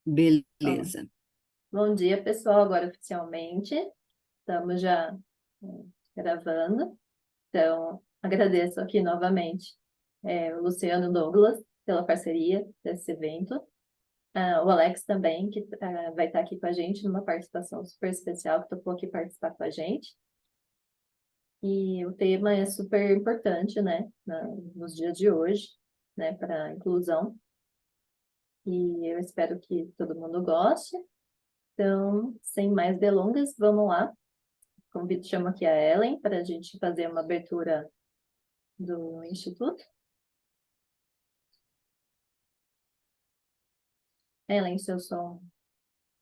Ó, Beleza. bom dia, pessoal. Agora oficialmente estamos já gravando. Então, agradeço aqui novamente o Luciano Douglas pela parceria desse evento. O Alex também, que vai estar aqui com a gente numa participação super especial, que topou aqui participar com a gente. E o tema é super importante, né, nos dias de hoje, né, para a inclusão. E eu espero que todo mundo goste. Então, sem mais delongas, vamos lá. Convido, chamo aqui a Ellen para a gente fazer uma abertura do Instituto. Ellen, seu som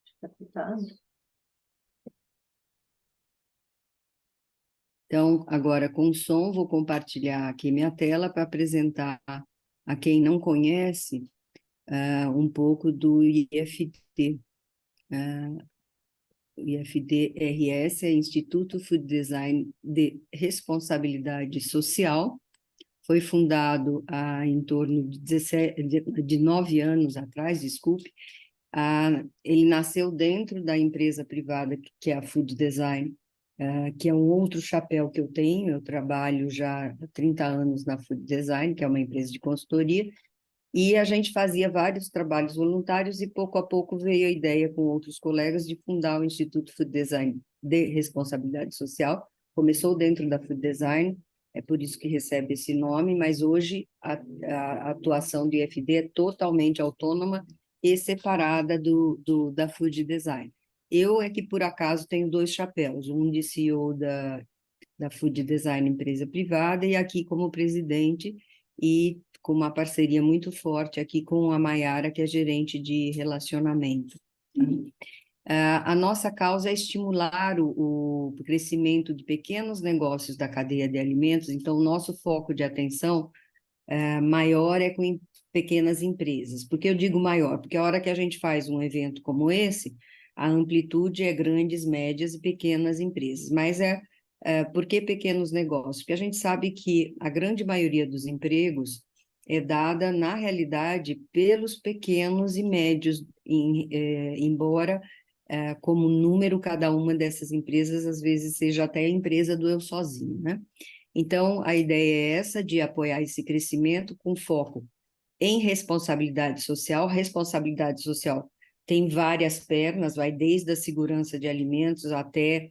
está captado. Então, agora com som, vou compartilhar aqui minha tela para apresentar a quem não conhece um pouco do IFD. O IFD-RS é Instituto Food Design de Responsabilidade Social. Foi fundado há em torno de 9 anos atrás, desculpe. Ele nasceu dentro da empresa privada, que é a Food Design, que é um outro chapéu que eu tenho. Eu trabalho já há 30 anos na Food Design, que é uma empresa de consultoria, e a gente fazia vários trabalhos voluntários e pouco a pouco veio a ideia com outros colegas de fundar o Instituto Food Design de Responsabilidade Social. Começou dentro da Food Design, é por isso que recebe esse nome, mas hoje a atuação do IFD é totalmente autônoma e separada da Food Design. Eu é que, por acaso, tenho dois chapéus, um de CEO da Food Design empresa privada e aqui como presidente, e com uma parceria muito forte aqui com a Maiara, que é gerente de relacionamento. A nossa causa é estimular o crescimento de pequenos negócios da cadeia de alimentos, então o nosso foco de atenção maior é com pequenas empresas. Por que eu digo maior? Porque a hora que a gente faz um evento como esse, a amplitude é grandes, médias e pequenas empresas. Mas por que pequenos negócios? Porque a gente sabe que a grande maioria dos empregos é dada, na realidade, pelos pequenos e médios, embora, como número, cada uma dessas empresas, às vezes, seja até a empresa do eu sozinho, né? Então, a ideia é essa, de apoiar esse crescimento com foco em responsabilidade social. Responsabilidade social tem várias pernas, vai desde a segurança de alimentos até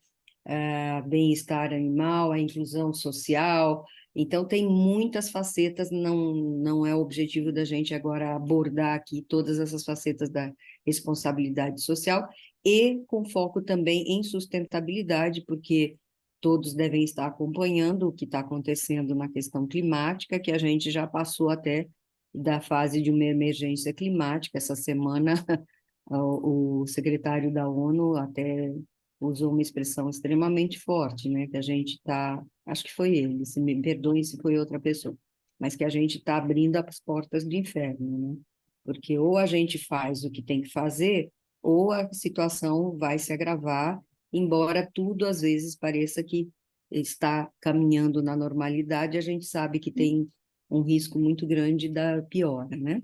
bem-estar animal, a inclusão social. Então, tem muitas facetas, não é o objetivo da gente agora abordar aqui todas essas facetas da responsabilidade social, e com foco também em sustentabilidade, porque todos devem estar acompanhando o que está acontecendo na questão climática, que a gente já passou até da fase de uma emergência climática. Essa semana, o secretário da ONU até usou uma expressão extremamente forte, né? Que a gente está, acho que foi ele, se me perdoem se foi outra pessoa, mas que a gente está abrindo as portas do inferno, né? Porque ou a gente faz o que tem que fazer, ou a situação vai se agravar, embora tudo às vezes pareça que está caminhando na normalidade, a gente sabe que tem um risco muito grande da piora, né?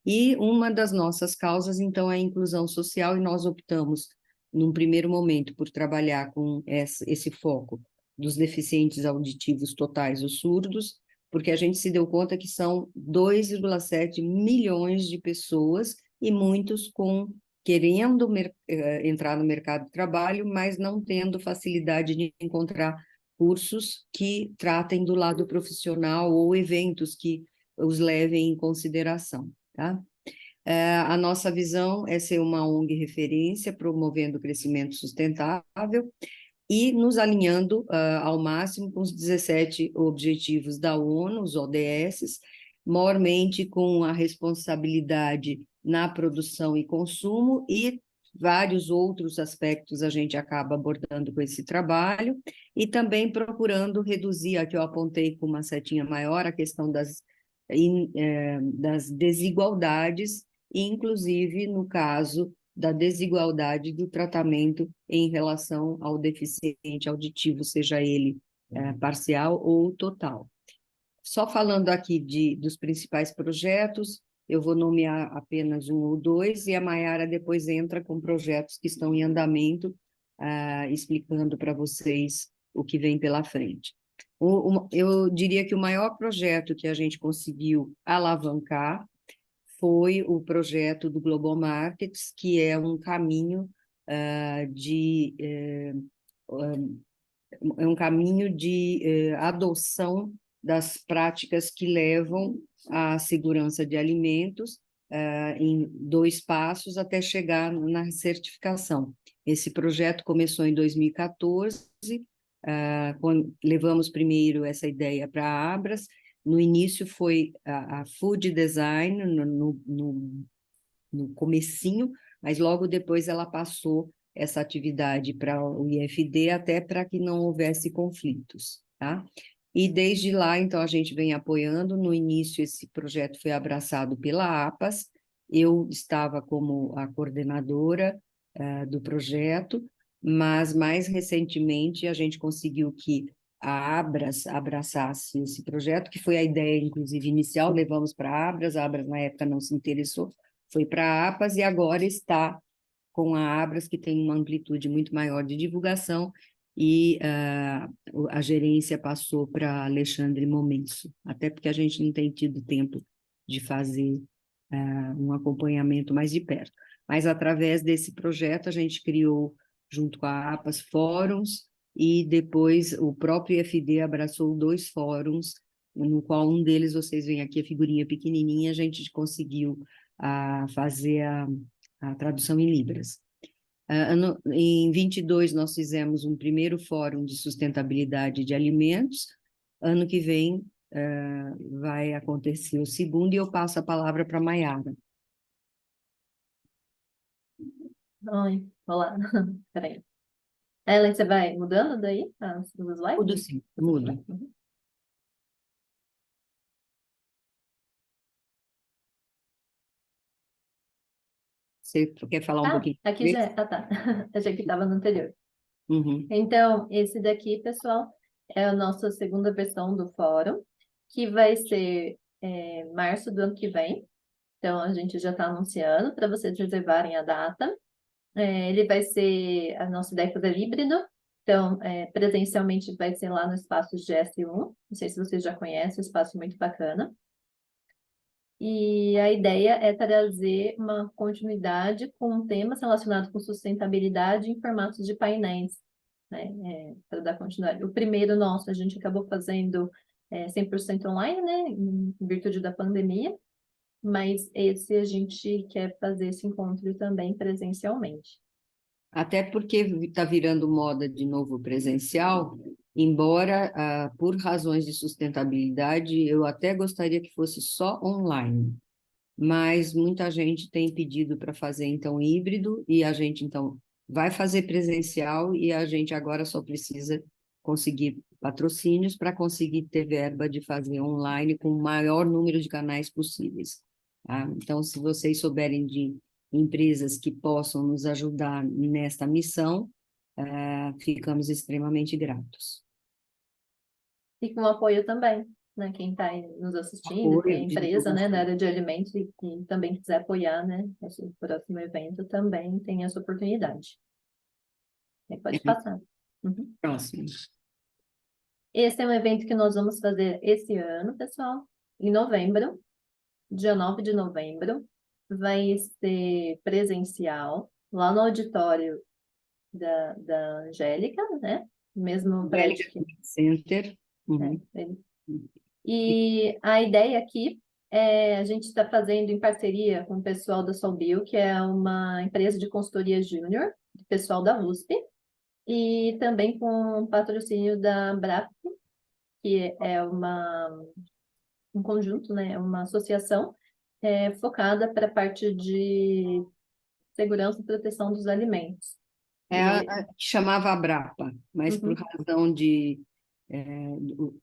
E uma das nossas causas, então, é a inclusão social, e nós optamos, num primeiro momento, por trabalhar com esse foco dos deficientes auditivos totais, os surdos, porque a gente se deu conta que são 2,7 milhões de pessoas, e muitos querendo entrar no mercado de trabalho, mas não tendo facilidade de encontrar cursos que tratem do lado profissional ou eventos que os levem em consideração, tá? A nossa visão é ser uma ONG referência, promovendo o crescimento sustentável e nos alinhando ao máximo com os 17 objetivos da ONU, os ODS, maiormente com a responsabilidade na produção e consumo, e vários outros aspectos a gente acaba abordando com esse trabalho, e também procurando reduzir, aqui eu apontei com uma setinha maior, a questão das desigualdades, inclusive no caso da desigualdade do tratamento em relação ao deficiente auditivo, seja ele parcial ou total. Só falando aqui dos principais projetos, eu vou nomear apenas um ou dois, e a Maiara depois entra com projetos que estão em andamento, explicando para vocês o que vem pela frente. Eu diria que o maior projeto que a gente conseguiu alavancar foi o projeto do Global Markets, que é um caminho é um caminho de adoção das práticas que levam à segurança de alimentos em 2 passos até chegar na certificação. Esse projeto começou em 2014, levamos primeiro essa ideia para a Abras. No início foi a Food Design, no comecinho, mas logo depois ela passou essa atividade para o IFD, até para que não houvesse conflitos, tá? E desde lá, então, a gente vem apoiando. No início, esse projeto foi abraçado pela APAS, eu estava como a coordenadora do projeto, mas mais recentemente a gente conseguiu que a Abras abraçasse esse projeto, que foi a ideia, inclusive, inicial, levamos para a Abras na época não se interessou, foi para a APAS e agora está com a Abras, que tem uma amplitude muito maior de divulgação, e a gerência passou para Alexandre Momenso, até porque a gente não tem tido tempo de fazer um acompanhamento mais de perto. Mas através desse projeto a gente criou, junto com a APAS, fóruns, e depois o próprio IFD abraçou 2 fóruns, no qual um deles, vocês veem aqui a figurinha pequenininha, a gente conseguiu fazer a tradução em Libras. Em 22, nós fizemos um primeiro fórum de sustentabilidade de alimentos. Ano que vem vai acontecer o segundo, e eu passo a palavra para a Maiara. Oi, olá. Peraí. Ellen, você vai mudando daí os slides? Tudo sim, muda. Uhum. Você quer falar um pouquinho? Aqui já é. Ah, tá. Achei que estava no anterior. Uhum. Então, esse daqui, pessoal, é a nossa segunda versão do fórum, que vai ser março do ano que vem. Então, a gente já está anunciando para vocês reservarem a data. Ele vai ser, a nossa ideia é fazer híbrido. Então, presencialmente vai ser lá no espaço GS1. Não sei se vocês já conhecem, um espaço muito bacana. E a ideia é trazer uma continuidade com temas relacionados com sustentabilidade em formatos de painéis, né, para dar continuidade. O primeiro nosso a gente acabou fazendo 100% online, né, em virtude da pandemia, mas esse a gente quer fazer esse encontro também presencialmente. Até porque está virando moda de novo presencial, embora por razões de sustentabilidade eu até gostaria que fosse só online, mas muita gente tem pedido para fazer então híbrido, e a gente então vai fazer presencial, e a gente agora só precisa conseguir patrocínios para conseguir ter verba de fazer online com o maior número de canais possíveis, tá? Então, se vocês souberem de empresas que possam nos ajudar nesta missão, ficamos extremamente gratos. E com apoio também, né? Quem está nos assistindo, Apoio, tem empresa, né, da divulgação. área de alimentos e também quiser apoiar, né, esse próximo evento também tem essa oportunidade. Pode passar. Uhum. Próximo. Esse é um evento que nós vamos fazer esse ano, pessoal, em novembro, dia 9 de novembro. Vai ser presencial, lá no auditório da Angélica, né? Mesmo prédio que... Center. É, Uhum. E a ideia aqui é a gente está fazendo em parceria com o pessoal da Solbio, que é uma empresa de consultoria júnior, do pessoal da USP, e também com o patrocínio da BRAP, que é um conjunto, né, uma associação focada para a parte de segurança e proteção dos alimentos. É a que chamava Abrapa, mas por Uhum. razão de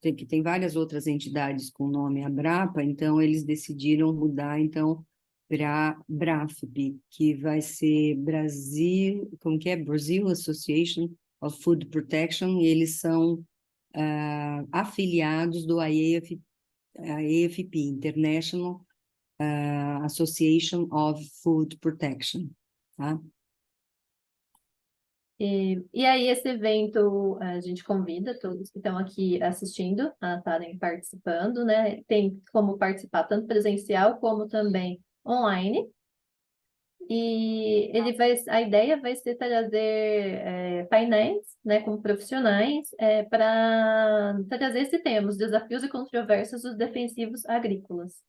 que tem várias outras entidades com o nome Abrapa, então eles decidiram mudar então para BRAFP, que vai ser Brasil, como que é? Brazil Association of Food Protection, e eles são afiliados do IAFP, International Association of Food Protection, tá? E aí, esse evento, a gente convida todos que estão aqui assistindo a estarem participando, né? Tem como participar tanto presencial como também online. E a ideia vai ser trazer painéis, né, com profissionais para trazer esse tema, os desafios e controvérsias dos defensivos agrícolas.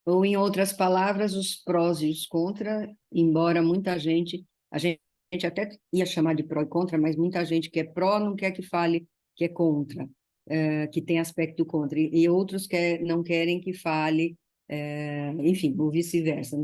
Ou, em outras palavras, os prós e os contra, embora a gente até ia chamar de pró e contra, mas muita gente que é pró não quer que fale que é contra, que tem aspecto contra, e outros não querem que fale, enfim, ou vice-versa.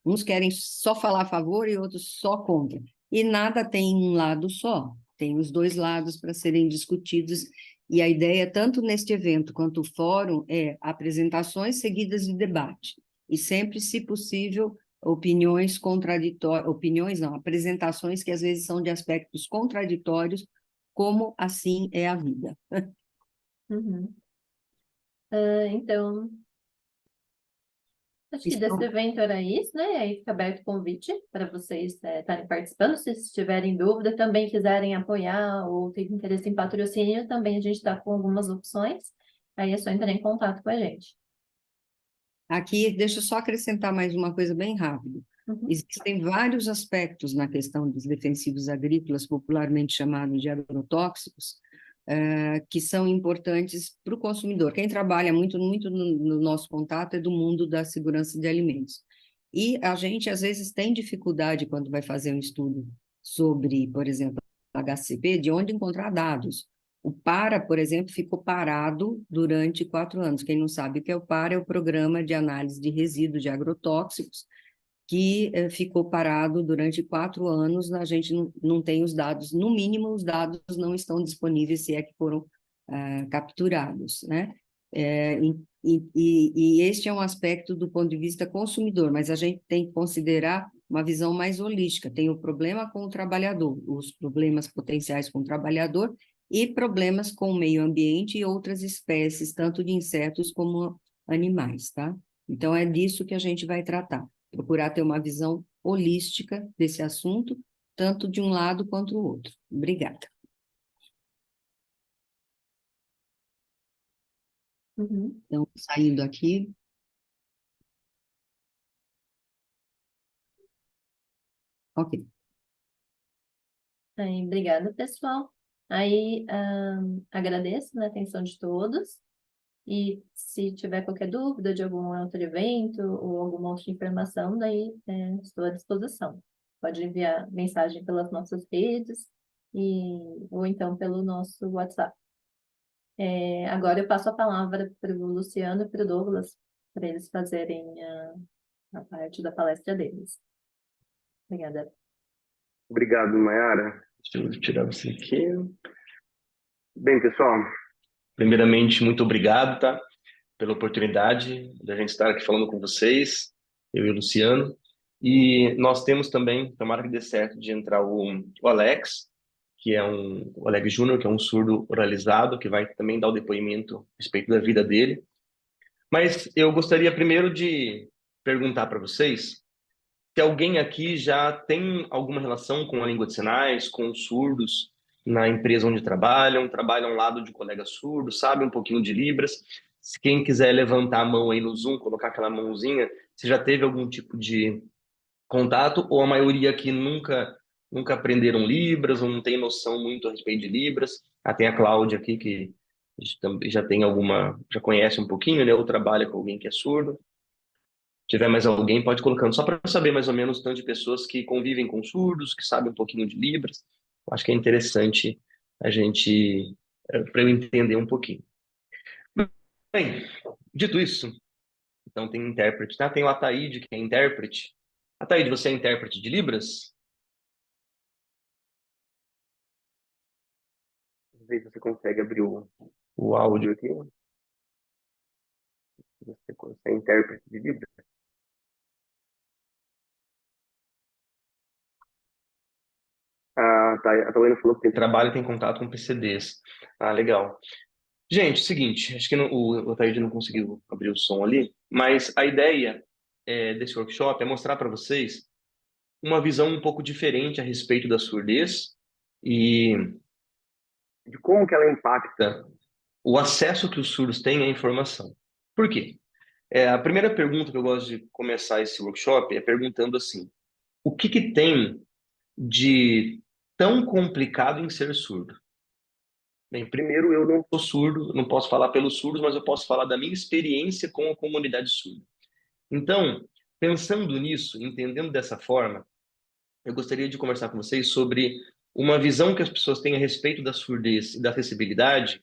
Uns querem só falar a favor e outros só contra. E nada tem um lado só, tem os dois lados para serem discutidos. E a ideia, tanto neste evento quanto o fórum, é apresentações seguidas de debate. E sempre, se possível, opiniões contraditórias, opiniões não, apresentações que às vezes são de aspectos contraditórios, como assim é a vida. Uhum. Então, acho que desse Então, evento era isso, né? Aí fica aberto o convite para vocês estarem participando. Se tiverem dúvida, também quiserem apoiar ou ter interesse em patrocínio, também a gente está com algumas opções. Aí é só entrar em contato com a gente. aqui, deixa eu só acrescentar mais uma coisa bem rápido. Uhum. Existem vários aspectos na questão dos defensivos agrícolas, popularmente chamados de agrotóxicos, que são importantes para o consumidor. Quem trabalha muito no nosso contato é do mundo da segurança de alimentos. E a gente, às vezes, tem dificuldade quando vai fazer um estudo sobre, por exemplo, HCP, de onde encontrar dados. O PARA, por exemplo, ficou parado durante 4 anos. Quem não sabe o que é o PARA, é o Programa de Análise de Resíduos de Agrotóxicos, que ficou parado durante 4 anos. A gente não tem os dados, no mínimo, os dados não estão disponíveis, se é que foram capturados, né? E este é um aspecto do ponto de vista consumidor, mas a gente tem que considerar uma visão mais holística. Tem o problema com o trabalhador, os problemas potenciais com o trabalhador e problemas com o meio ambiente e outras espécies, tanto de insetos como animais, tá? Então, é disso que a gente vai tratar, procurar ter uma visão holística desse assunto, tanto de um lado quanto do outro. Obrigada. Uhum. Então, saindo aqui. Ok. Aí, obrigada, pessoal. Aí, agradeço, né, a atenção de todos. E se tiver qualquer dúvida de algum outro evento ou alguma outra informação, daí estou à disposição. Pode enviar mensagem pelas nossas redes ou então pelo nosso WhatsApp. Agora eu passo a palavra para o Luciano e para o Douglas, para eles fazerem a parte da palestra deles. Obrigada. Obrigado, Mayara. Deixa eu tirar você aqui. Bem, pessoal, primeiramente, muito obrigado, tá? Pela oportunidade da gente estar aqui falando com vocês, eu e o Luciano. E nós temos também, tomara que dê certo, de entrar o Alex, o Alex Júnior, que é um surdo oralizado, que vai também dar o depoimento a respeito da vida dele. Mas eu gostaria primeiro de perguntar para vocês se alguém aqui já tem alguma relação com a língua de sinais, com os surdos na empresa onde trabalham ao lado de colegas surdos, sabe um pouquinho de Libras. Se quem quiser levantar a mão aí no Zoom, colocar aquela mãozinha, se já teve algum tipo de contato, ou a maioria aqui nunca aprenderam Libras, ou não tem noção muito a respeito de Libras. Tem a Cláudia aqui, que já tem já conhece um pouquinho, né, ou trabalha com alguém que é surdo. Tiver mais alguém, pode ir colocando, só para saber mais ou menos o tanto de pessoas que convivem com surdos, que sabem um pouquinho de Libras. Eu acho que é interessante a gente, para eu entender um pouquinho. Bem, dito isso, então tem intérprete, tá? Tem o Ataíde, que é intérprete. Ataíde, você é intérprete de Libras? Não sei se você consegue abrir o áudio aqui. Você é intérprete de Libras? Ah, tá. A Tawana falou que tem trabalho e tem contato com PCDs. Ah, legal. Gente, seguinte, acho que o Ataíde não conseguiu abrir o som ali, mas a ideia desse workshop é mostrar para vocês uma visão um pouco diferente a respeito da surdez e de como que ela impacta o acesso que os surdos têm à informação. Por quê? A primeira pergunta que eu gosto de começar esse workshop é perguntando assim: o que que tem de tão complicado em ser surdo? Bem, primeiro, eu não sou surdo, não posso falar pelos surdos, mas eu posso falar da minha experiência com a comunidade surda. Então, pensando nisso, entendendo dessa forma, eu gostaria de conversar com vocês sobre uma visão que as pessoas têm a respeito da surdez e da acessibilidade,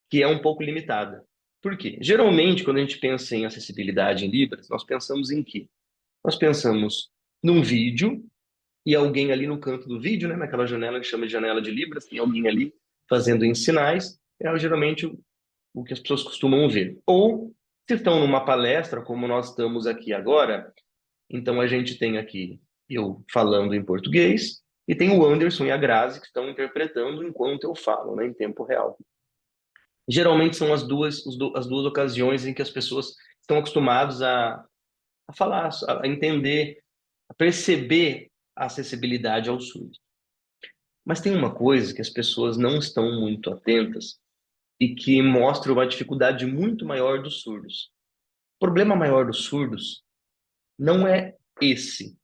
que é um pouco limitada. Por quê? Geralmente, quando a gente pensa em acessibilidade em Libras, nós pensamos em quê? Nós pensamos num vídeo e alguém ali no canto do vídeo, né, naquela janela que chama de janela de Libras, tem alguém ali fazendo em sinais, geralmente o que as pessoas costumam ver. Ou, se estão numa palestra, como nós estamos aqui agora, então a gente tem aqui eu falando em português e tem o Anderson e a Grazi que estão interpretando enquanto eu falo, né, em tempo real. Geralmente são as duas ocasiões em que as pessoas estão acostumadas a falar, a entender, a perceber a acessibilidade ao surdo. Mas tem uma coisa que as pessoas não estão muito atentas e que mostra uma dificuldade muito maior dos surdos. O problema maior dos surdos não é esse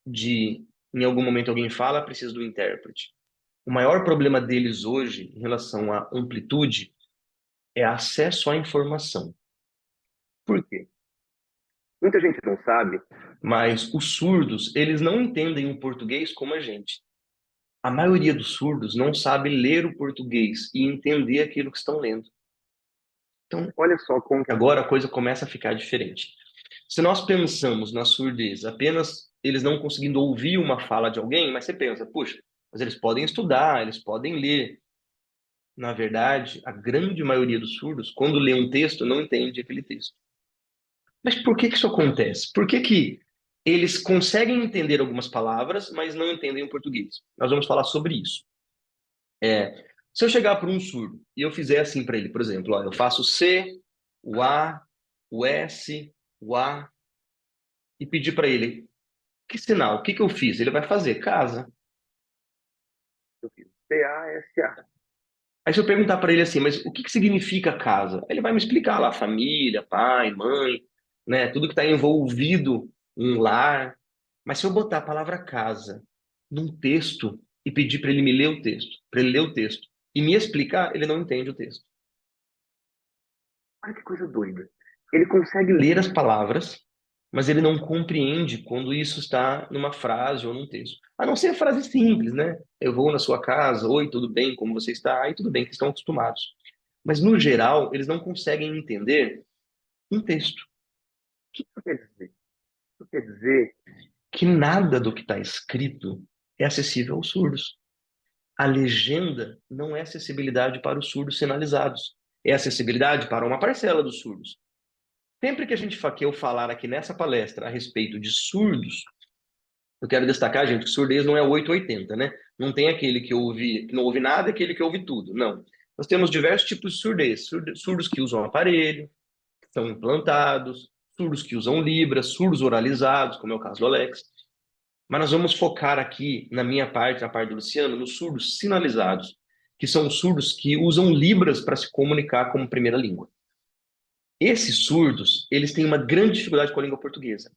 de, em algum momento alguém fala, precisa do intérprete. O maior problema deles hoje, em relação à amplitude, é acesso à informação. Por quê? Muita gente não sabe, mas os surdos, eles não entendem o português como a gente. A maioria dos surdos não sabe ler o português e entender aquilo que estão lendo. Então, olha só como que agora a coisa começa a ficar diferente. Se nós pensamos na surdez apenas eles não conseguindo ouvir uma fala de alguém, mas você pensa, puxa, mas eles podem estudar, eles podem ler. Na verdade, a grande maioria dos surdos, quando lê um texto, não entende aquele texto. Mas por que que isso acontece? Por que que eles conseguem entender algumas palavras, mas não entendem o português? Nós vamos falar sobre isso. Se eu chegar para um surdo e eu fizer assim para ele, por exemplo, ó, eu faço o C, o A, o S, o A, e pedir para ele, que sinal, o que que eu fiz? Ele vai fazer casa. Eu fiz C-A-S-A. Aí se eu perguntar para ele assim, mas o que que significa casa? Ele vai me explicar lá, família, pai, mãe, né, tudo que está envolvido em um lar. Mas se eu botar a palavra casa num texto e pedir para ele me ler o texto, para ele ler o texto e me explicar, ele não entende o texto. Olha que coisa doida. Ele consegue ler as palavras, mas ele não compreende quando isso está numa frase ou num texto. A não ser frase simples, né? Eu vou na sua casa, oi, tudo bem, como você está? Aí tudo bem, que estão acostumados. Mas no geral, eles não conseguem entender um texto. O que isso quer dizer? Isso quer dizer que nada do que está escrito é acessível aos surdos. A legenda não é acessibilidade para os surdos sinalizados. É acessibilidade para uma parcela dos surdos. Sempre que a gente que eu falar aqui nessa palestra a respeito de surdos, eu quero destacar, gente, que surdez não é 880, né? Não tem aquele que não ouve nada e aquele que ouve tudo. Não. Nós temos diversos tipos de surdez. Surdos que usam aparelho, que são implantados, surdos que usam Libras, surdos oralizados, como é o caso do Alex. Mas nós vamos focar aqui, na minha parte, na parte do Luciano, nos surdos sinalizados, que são surdos que usam Libras para se comunicar como primeira língua. Esses surdos, eles têm uma grande dificuldade com a língua portuguesa.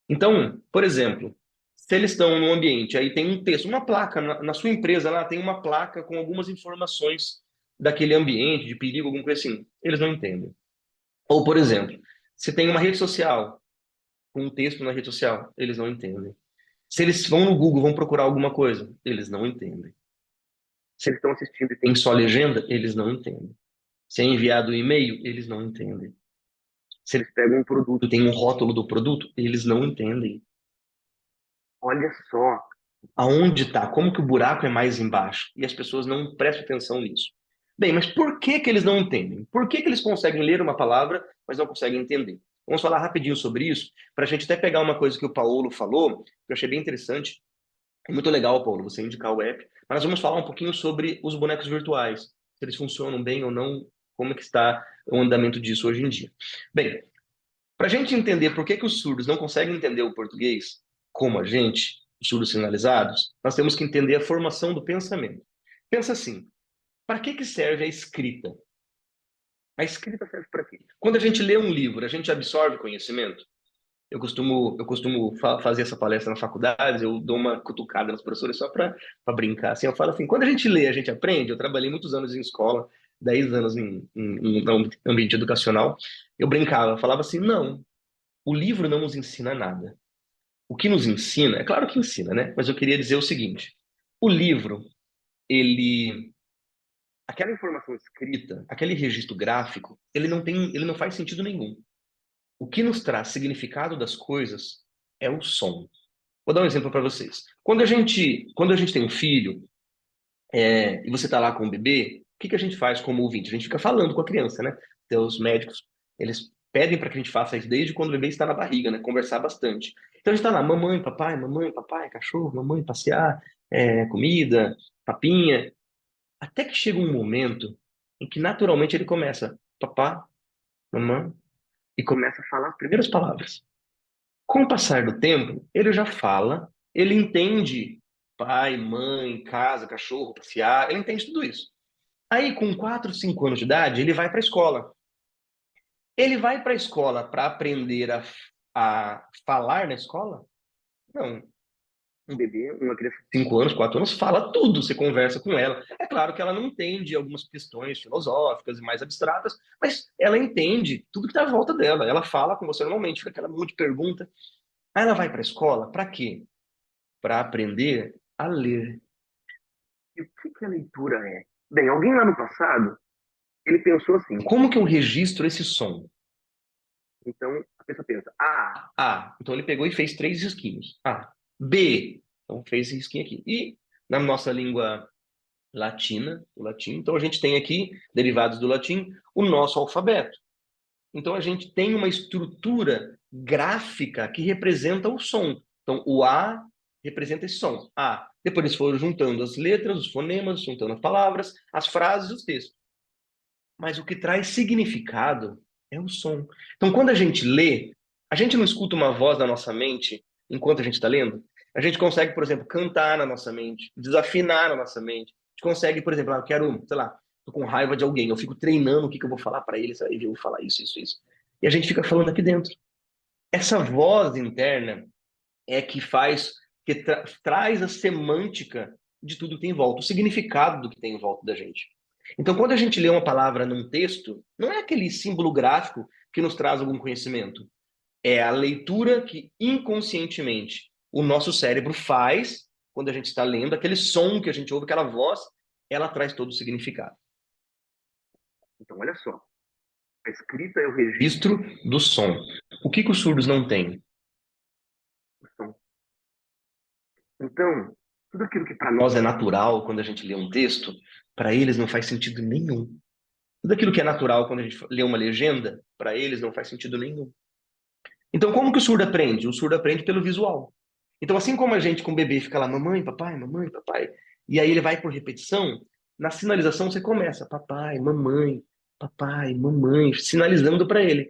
Então, por exemplo, se eles estão num ambiente, aí tem um texto, uma placa, na sua empresa lá tem uma placa com algumas informações daquele ambiente, de perigo, alguma coisa assim, eles não entendem. Ou, por exemplo, se tem uma rede social, com um texto na rede social, eles não entendem. Se eles vão no Google, vão procurar alguma coisa, eles não entendem. Se eles estão assistindo e tem só legenda, eles não entendem. Se é enviado um e-mail, eles não entendem. Se eles pegam um produto, tem um rótulo do produto, eles não entendem. Olha só aonde está, como que o buraco é mais embaixo. E as pessoas não prestam atenção nisso. Bem, mas por que que eles não entendem? Por que que eles conseguem ler uma palavra, mas não conseguem entender? Vamos falar rapidinho sobre isso, para a gente até pegar uma coisa que o Paulo falou, que eu achei bem interessante. É muito legal, Paulo, você indicar o app. Mas nós vamos falar um pouquinho sobre os bonecos virtuais. Se eles funcionam bem ou não, como é que está o andamento disso hoje em dia. Bem, Para a gente entender por que que os surdos não conseguem entender o português, como a gente, os surdos sinalizados, nós temos que entender a formação do pensamento. Pensa assim, para que que serve a escrita? A escrita serve para quê? Quando a gente lê um livro, a gente absorve conhecimento? Eu costumo fazer essa palestra na faculdade, eu dou uma cutucada nos professores só para brincar. Assim, eu falo assim, quando a gente lê, a gente aprende. Eu trabalhei muitos anos em escola, 10 anos em ambiente educacional. Eu brincava, eu falava assim, não, o livro não nos ensina nada. O que nos ensina, é claro que ensina, né? Mas eu queria dizer o seguinte, o livro, ele... aquela informação escrita, aquele registro gráfico, ele não faz sentido nenhum. O que nos traz significado das coisas é o som. Vou dar um exemplo para vocês. Quando a gente tem um filho, e você está lá com o bebê, o que que a gente faz como ouvinte? A gente fica falando com a criança, né? Então, os médicos, eles pedem para que a gente faça isso desde quando o bebê está na barriga, né? Conversar bastante. Então, a gente está lá, mamãe, papai, cachorro, mamãe, passear, comida, papinha. Até que chega um momento em que, naturalmente, ele começa, papá, mamãe, e começa a falar as primeiras palavras. Com o passar do tempo, ele já fala, ele entende pai, mãe, casa, cachorro, passear, ele entende tudo isso. Aí, com 4, 5 anos de idade, ele vai para a escola. Ele vai para a escola para aprender a falar na escola? Não. Um bebê, uma criança de 5 anos, 4 anos, fala tudo, você conversa com ela. É claro que ela não entende algumas questões filosóficas e mais abstratas, mas ela entende tudo que está à volta dela. Ela fala com você normalmente, fica aquela monte de pergunta. Aí ela vai para a escola, para quê? Para aprender a ler. E o que que a leitura é? Bem, alguém lá no passado, ele pensou assim, como que eu registro esse som? Então, a pessoa pensa, A. Então ele pegou e fez 3 risquinhos. A. B. Então fez esse risquinho aqui. E na nossa língua latina, o latim, então a gente tem aqui, derivados do latim, o nosso alfabeto. Então a gente tem uma estrutura gráfica que representa o som. Então o A representa esse som. A. Depois eles foram juntando as letras, os fonemas, juntando as palavras, as frases e os textos. Mas o que traz significado é o som. Então quando a gente lê, a gente não escuta uma voz na nossa mente enquanto a gente está lendo. A gente consegue, por exemplo, cantar na nossa mente, desafinar na nossa mente. A gente consegue, por exemplo, eu quero, sei lá, tô com raiva de alguém, eu fico treinando o que que eu vou falar para ele, aí eu vou falar isso, isso, isso. E a gente fica falando aqui dentro. Essa voz interna é que faz, que traz a semântica de tudo que tem em volta, o significado do que tem em volta da gente. Então, quando a gente lê uma palavra num texto, não é aquele símbolo gráfico que nos traz algum conhecimento. É a leitura que inconscientemente o nosso cérebro faz quando a gente está lendo, aquele som que a gente ouve, aquela voz, ela traz todo o significado. Então, olha só. A escrita é o registro do som. O que que os surdos não têm? O som. Então, tudo aquilo que para nós é natural quando a gente lê um texto, para eles não faz sentido nenhum. Tudo aquilo que é natural quando a gente lê uma legenda, para eles não faz sentido nenhum. Então, como que o surdo aprende? O surdo aprende pelo visual. Então, assim como a gente com o bebê fica lá, mamãe, papai, e aí ele vai por repetição, na sinalização você começa, papai, mamãe, sinalizando para ele.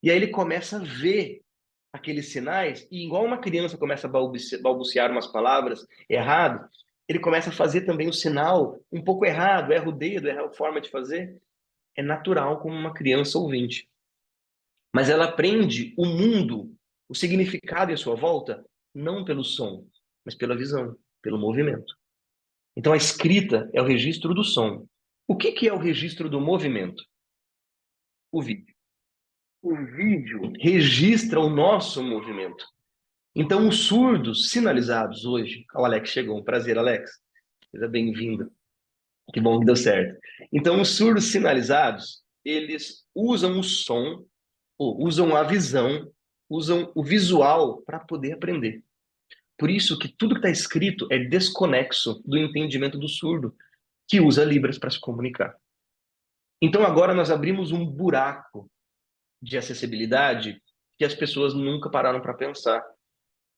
E aí ele começa a ver aqueles sinais, e igual uma criança começa a balbuciar umas palavras errado, ele começa a fazer também o sinal um pouco errado, erra o dedo, erra a forma de fazer. É natural como uma criança ouvinte. Mas ela aprende o mundo, o significado em sua volta, não pelo som, mas pela visão, pelo movimento. Então a escrita é o registro do som. O que que é o registro do movimento? O vídeo. O vídeo registra o nosso movimento. Então os surdos sinalizados hoje... O Alex chegou, um prazer, Alex. Seja bem-vindo. Que bom que deu certo. Então os surdos sinalizados, eles usam o som, ou usam a visão, usam o visual para poder aprender. Por isso que tudo que está escrito é desconexo do entendimento do surdo, que usa Libras para se comunicar. Então agora nós abrimos um buraco de acessibilidade que as pessoas nunca pararam para pensar,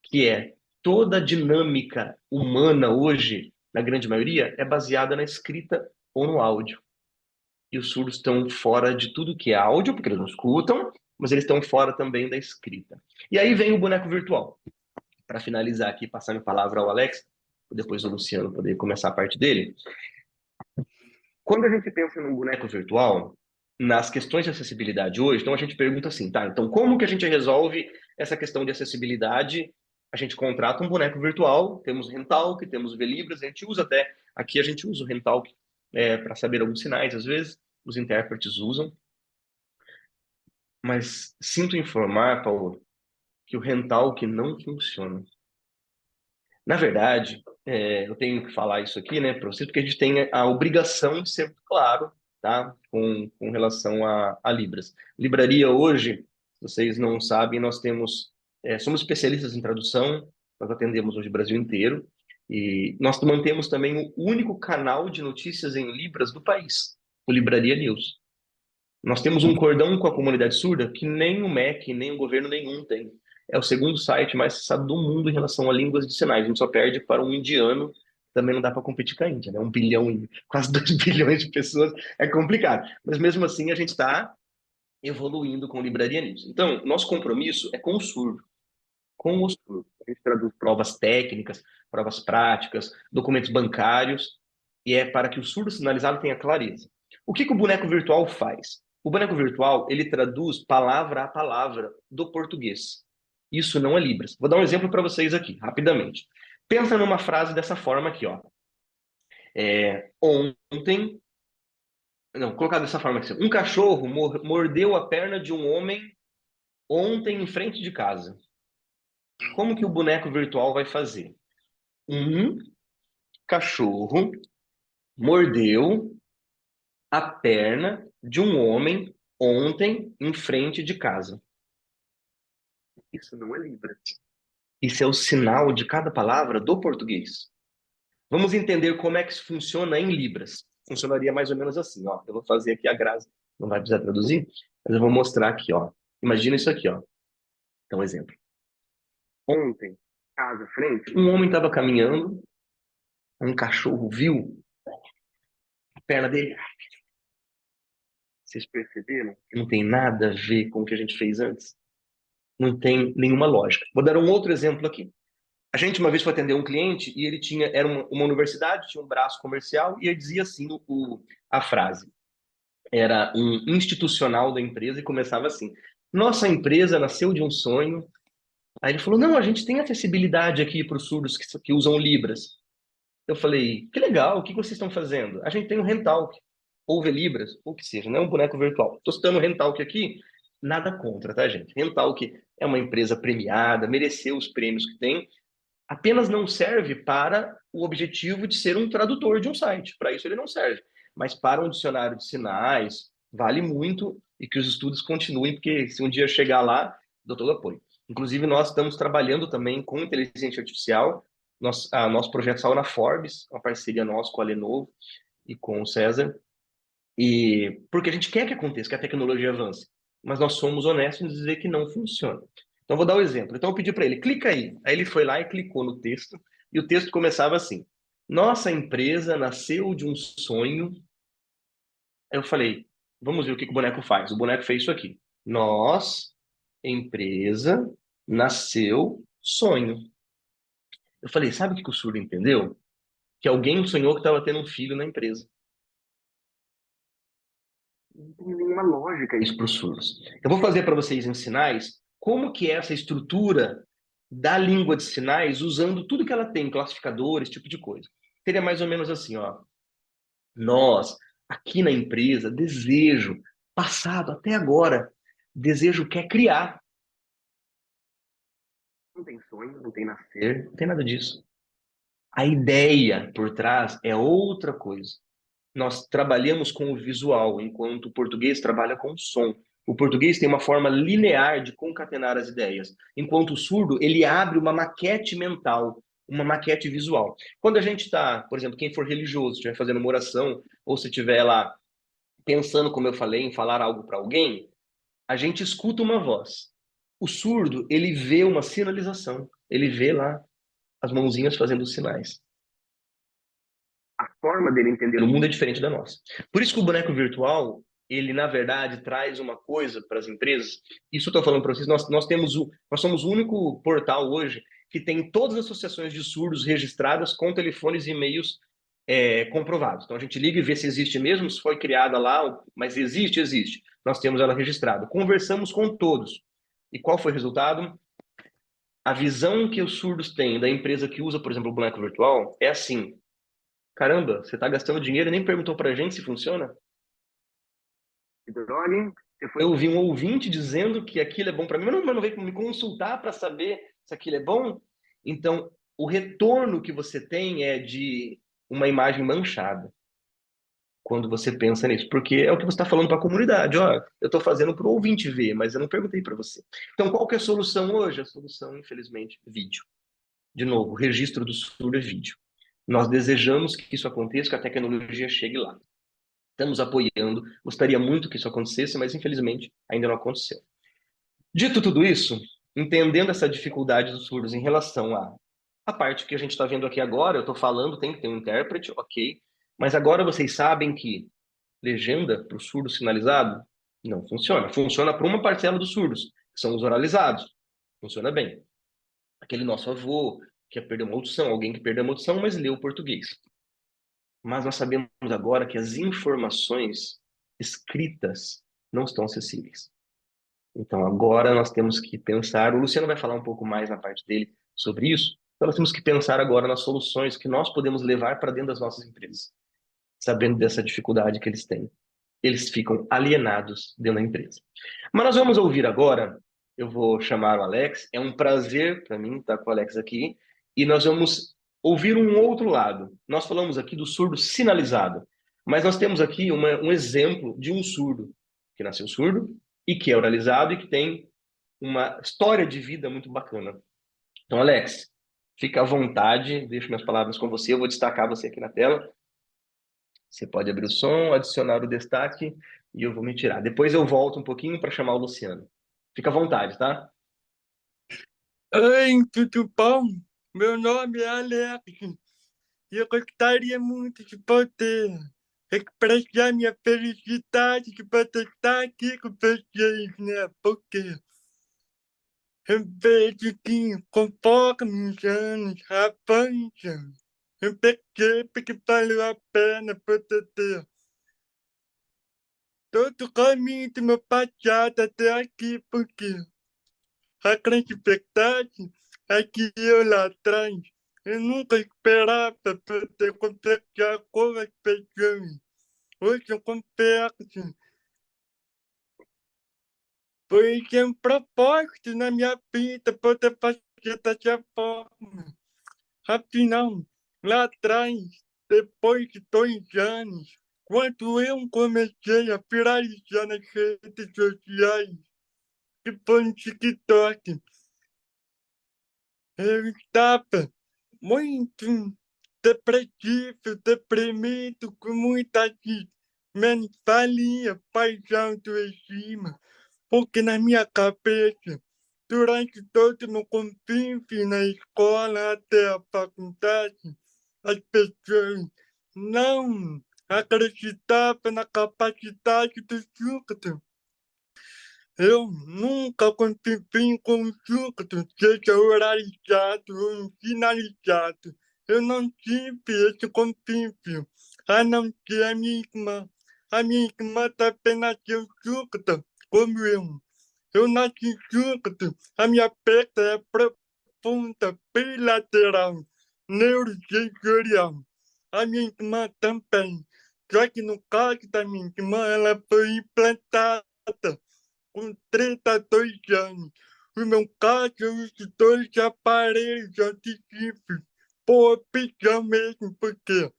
que é toda a dinâmica humana hoje, na grande maioria, é baseada na escrita ou no áudio. E os surdos estão fora de tudo que é áudio, porque eles não escutam, mas eles estão fora também da escrita. E aí vem o boneco virtual. Para finalizar aqui, passando a palavra ao Alex, depois o Luciano poder começar a parte dele. Quando a gente pensa num boneco virtual, nas questões de acessibilidade hoje, então a gente pergunta assim, tá, então como que a gente resolve essa questão de acessibilidade? A gente contrata um boneco virtual, temos Rentalk, temos Velibras, a gente usa até, aqui a gente usa o Rentalk para saber alguns sinais, às vezes, os intérpretes usam. Mas sinto informar, Paulo, que o Rentalk não funciona. Na verdade, eu tenho que falar isso aqui, né, para você, porque a gente tem a obrigação de ser claro, tá, com relação a Libras. Livraria hoje, vocês não sabem, nós temos, somos especialistas em tradução, nós atendemos hoje o Brasil inteiro, e nós mantemos também o único canal de notícias em Libras do país, o Libraria News. Nós temos um cordão com a comunidade surda que nem o MEC, nem o governo nenhum tem. É o segundo site mais acessado do mundo em relação a línguas de sinais. A gente só perde para um indiano, também não dá para competir com a Índia, né? 1 bilhão, quase 2 bilhões de pessoas, é complicado. Mas mesmo assim a gente está evoluindo com Livraria News. Então, nosso compromisso é com o surdo. Com o surdo. A gente traduz provas técnicas, provas práticas, documentos bancários, e é para que o surdo sinalizado tenha clareza. O que o boneco virtual faz? O boneco virtual, ele traduz palavra a palavra do português. Isso não é Libras. Vou dar um exemplo para vocês aqui, rapidamente. Pensa numa frase dessa forma aqui, ó. Ontem, não, colocar dessa forma aqui. Um cachorro mordeu a perna de um homem ontem em frente de casa. Como que o boneco virtual vai fazer? Um cachorro mordeu a perna de um homem ontem em frente de casa. Isso não é Libras. Isso é o sinal de cada palavra do português. Vamos entender como é que isso funciona em Libras. Funcionaria mais ou menos assim, ó. Eu vou fazer aqui a Grazi, não vai precisar traduzir, mas eu vou mostrar aqui, ó. Imagina isso aqui, ó. Então, um exemplo. Ontem, casa à frente, um homem estava caminhando, um cachorro viu a perna dele. Vocês perceberam que não tem nada a ver com o que a gente fez antes? Não tem nenhuma lógica. Vou dar um outro exemplo aqui. A gente uma vez foi atender um cliente e ele era uma universidade, tinha um braço comercial e ele dizia assim a frase. Era um institucional da empresa e começava assim: nossa empresa nasceu de um sonho. Aí ele falou: não, a gente tem acessibilidade aqui para os surdos que usam Libras. Eu falei: que legal, o que vocês estão fazendo? A gente tem um Rentalk, ou Velibras, ou o que seja, não é um boneco virtual. Estou citando o Rentalk aqui, nada contra, tá, gente? Rentalk é uma empresa premiada, mereceu os prêmios que tem, apenas não serve para o objetivo de ser um tradutor de um site. Para isso ele não serve. Mas para um dicionário de sinais, vale muito e que os estudos continuem, porque se um dia chegar lá, dou todo apoio. Inclusive, nós estamos trabalhando também com inteligência artificial. Nosso projeto saiu na Forbes, uma parceria nossa com a Lenovo e com o César. E porque a gente quer que aconteça, que a tecnologia avance. Mas nós somos honestos em dizer que não funciona. Então, vou dar um exemplo. Então, eu pedi para ele, clica aí. Aí ele foi lá e clicou no texto, e o texto começava assim: nossa empresa nasceu de um sonho. Aí eu falei, vamos ver o que o boneco faz. O boneco fez isso aqui. Nós, empresa, nasceu sonho. Eu falei, sabe o que o surdo entendeu? Que alguém sonhou que estava tendo um filho na empresa. Não tem nenhuma lógica isso para os surdos. Eu vou fazer para vocês em sinais como que é essa estrutura da língua de sinais usando tudo que ela tem, classificador, esse tipo de coisa. Seria mais ou menos assim, ó. Nós, aqui na empresa, desejo, passado até agora, desejo quer criar. Não tem sonho, não tem nascer, não tem nada disso. A ideia por trás é outra coisa. Nós trabalhamos com o visual, enquanto o português trabalha com o som. O português tem uma forma linear de concatenar as ideias, enquanto o surdo, ele abre uma maquete mental, uma maquete visual. Quando a gente está, por exemplo, quem for religioso, estiver fazendo uma oração, ou se estiver lá pensando, como eu falei, em falar algo para alguém, a gente escuta uma voz. O surdo, ele vê uma sinalização, ele vê lá as mãozinhas fazendo os sinais. A forma dele entender o mundo é diferente da nossa. Por isso que o boneco virtual, ele, na verdade, traz uma coisa para as empresas. Isso eu estou falando para vocês, nós somos o único portal hoje que tem todas as associações de surdos registradas com telefones e e-mails comprovados. Então, a gente liga e vê se existe mesmo, se foi criada lá, mas existe, existe. Nós temos ela registrada. Conversamos com todos. E qual foi o resultado? A visão que os surdos têm da empresa que usa, por exemplo, o boneco virtual é assim: caramba, você está gastando dinheiro e nem perguntou para a gente se funciona? Droga, eu ouvi um ouvinte dizendo que aquilo é bom para mim, mas não veio me consultar para saber se aquilo é bom. Então, o retorno que você tem é de uma imagem manchada quando você pensa nisso, porque é o que você está falando para a comunidade. Ó, eu estou fazendo para o ouvinte ver, mas eu não perguntei para você. Então, qual que é a solução hoje? A solução, infelizmente, vídeo. De novo, o registro do surdo é vídeo. Nós desejamos que isso aconteça, que a tecnologia chegue lá. Estamos apoiando, gostaria muito que isso acontecesse, mas infelizmente ainda não aconteceu. Dito tudo isso, entendendo essa dificuldade dos surdos em relação à parte que a gente está vendo aqui agora, eu estou falando, tem que ter um intérprete, ok, mas agora vocês sabem que legenda para o surdo sinalizado não funciona. Funciona para uma parcela dos surdos, que são os oralizados. Funciona bem. Aquele nosso avô que perdeu uma audição, alguém que perdeu uma audição, mas leu o português. Mas nós sabemos agora que as informações escritas não estão acessíveis. Então agora nós temos que pensar, o Luciano vai falar um pouco mais na parte dele sobre isso, então nós temos que pensar agora nas soluções que nós podemos levar para dentro das nossas empresas, sabendo dessa dificuldade que eles têm. Eles ficam alienados dentro da empresa. Mas nós vamos ouvir agora, eu vou chamar o Alex, é um prazer para mim estar com o Alex aqui, e nós vamos ouvir um outro lado. Nós falamos aqui do surdo sinalizado, mas nós temos aqui um exemplo de um surdo que nasceu surdo e que é oralizado e que tem uma história de vida muito bacana. Então, Alex, fica à vontade, deixo minhas palavras com você, eu vou destacar você aqui na tela. Você pode abrir o som, adicionar o destaque e eu vou me tirar. Depois eu volto um pouquinho para chamar o Luciano. Fica à vontade, tá? Oi, tudo bom? Meu nome é Alex e eu gostaria muito de poder expressar minha felicidade de poder estar aqui com vocês, né? Porque eu vejo que conforme os anos avançam, eu percebo que valeu a pena poder ter todo o caminho do meu passado até aqui, porque a grande verdade é que eu lá atrás, eu nunca esperava poder conversar com as pessoas. Hoje eu confesso, pois é um propósito na minha vida poder fazer dessa forma. Afinal, lá atrás, depois de 2 anos, quando eu comecei a viralizar nas redes sociais, que foi no TikTok, eu estava muito depressivo, deprimido, com muita melancolia, paixão, autoestima, porque na minha cabeça, durante todo o meu convívio na escola até a faculdade, as pessoas não acreditavam na capacidade do surdo. Eu nunca convivi com um surdo, seja oralizado ou sinalizado. Eu não tive esse convívio, a não ser a minha irmã. A minha irmã também nasceu surda, como eu. Eu nasci surdo, a minha perda é profunda, bilateral, neurosensorial. A minha irmã também. Só que no caso da minha irmã, ela foi implantada com 32 anos. No meu caso, eu uso 2 aparelhos auditivos, por opção mesmo, porque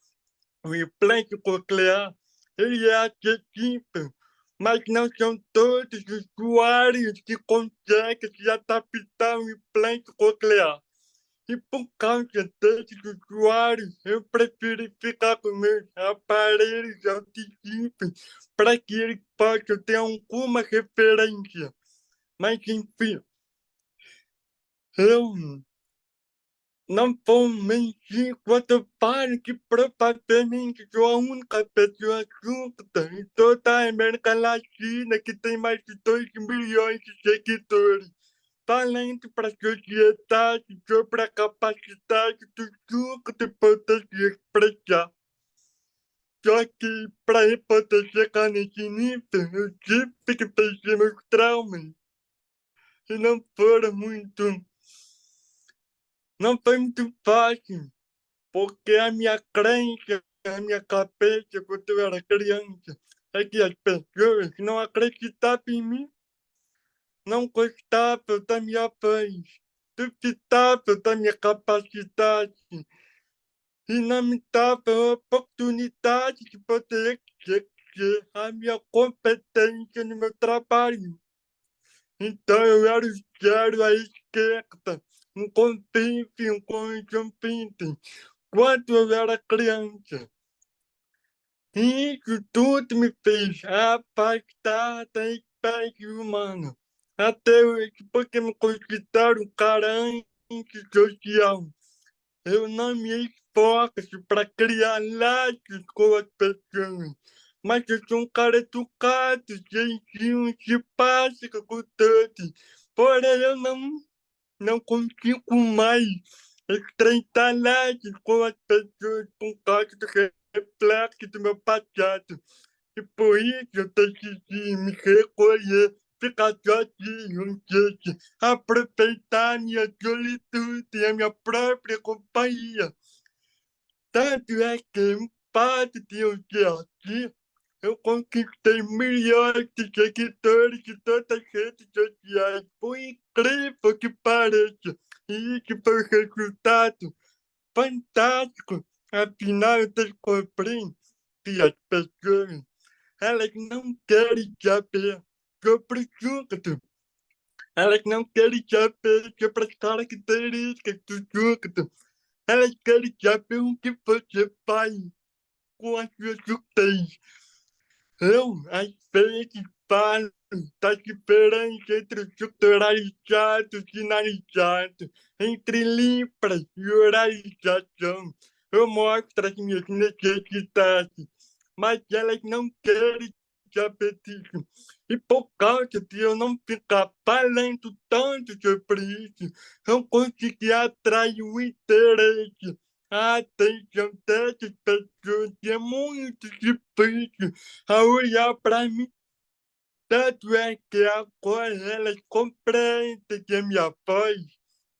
o implante coclear, ele é acessível, mas não são todos os usuários que conseguem se adaptar ao implante coclear. E por causa desses usuários, eu prefiro ficar com meus aparelhos auditivos para que eles possam ter alguma referência. Mas enfim, eu não vou mentir quando eu falo que provavelmente sou a única pessoa surda em toda a América Latina que tem mais de 2 milhões de seguidores, falando para a sociedade sobre a capacidade do surdo de poder se expressar. Só que para eu poder chegar nesse nível, eu tive que vencer meus traumas. E não foi muito fácil, porque a minha crença, a minha cabeça, quando eu era criança, é que as pessoas não acreditavam em mim, não gostavam da minha voz, duvidavam da minha capacidade e não me davam a oportunidade de poder exercer a minha competência no meu trabalho. Então eu era o zero à esquerda, um convite, um conjunto, quando eu era criança. E isso tudo me fez afastar da espécie humana. Até hoje, porque me considero um cara antissocial. Eu não me esforço para criar laços com as pessoas. Mas eu sou um cara educado, gentil, simpático com todos. Porém, eu não consigo mais estreitar laços com as pessoas por causa do reflexo do meu passado. E por isso eu decidi me recolher, ficar sozinho, ou seja, aproveitar a minha solitude e a minha própria companhia. Tanto é que, em parte de eu ser aqui, eu conquistei milhões de seguidores de todas as redes sociais, por incrível que pareça. E isso foi um resultado fantástico. Afinal, eu descobri que as pessoas, elas não querem saber sobre surdo. Elas não querem saber sobre as características do surdo. Elas querem saber o que você faz com a sua surdez. Eu, às vezes, falo da diferença entre os surdo-oralizados e sinalizados, entre libras e oralização. Eu mostro as minhas necessidades, mas elas não querem saber disso. E por causa de eu não ficar falando tanto sobre isso, eu consegui atrair o interesse, a atenção dessas pessoas, que é muito difícil a olhar para mim. Tanto é que agora elas compreendem que a minha voz,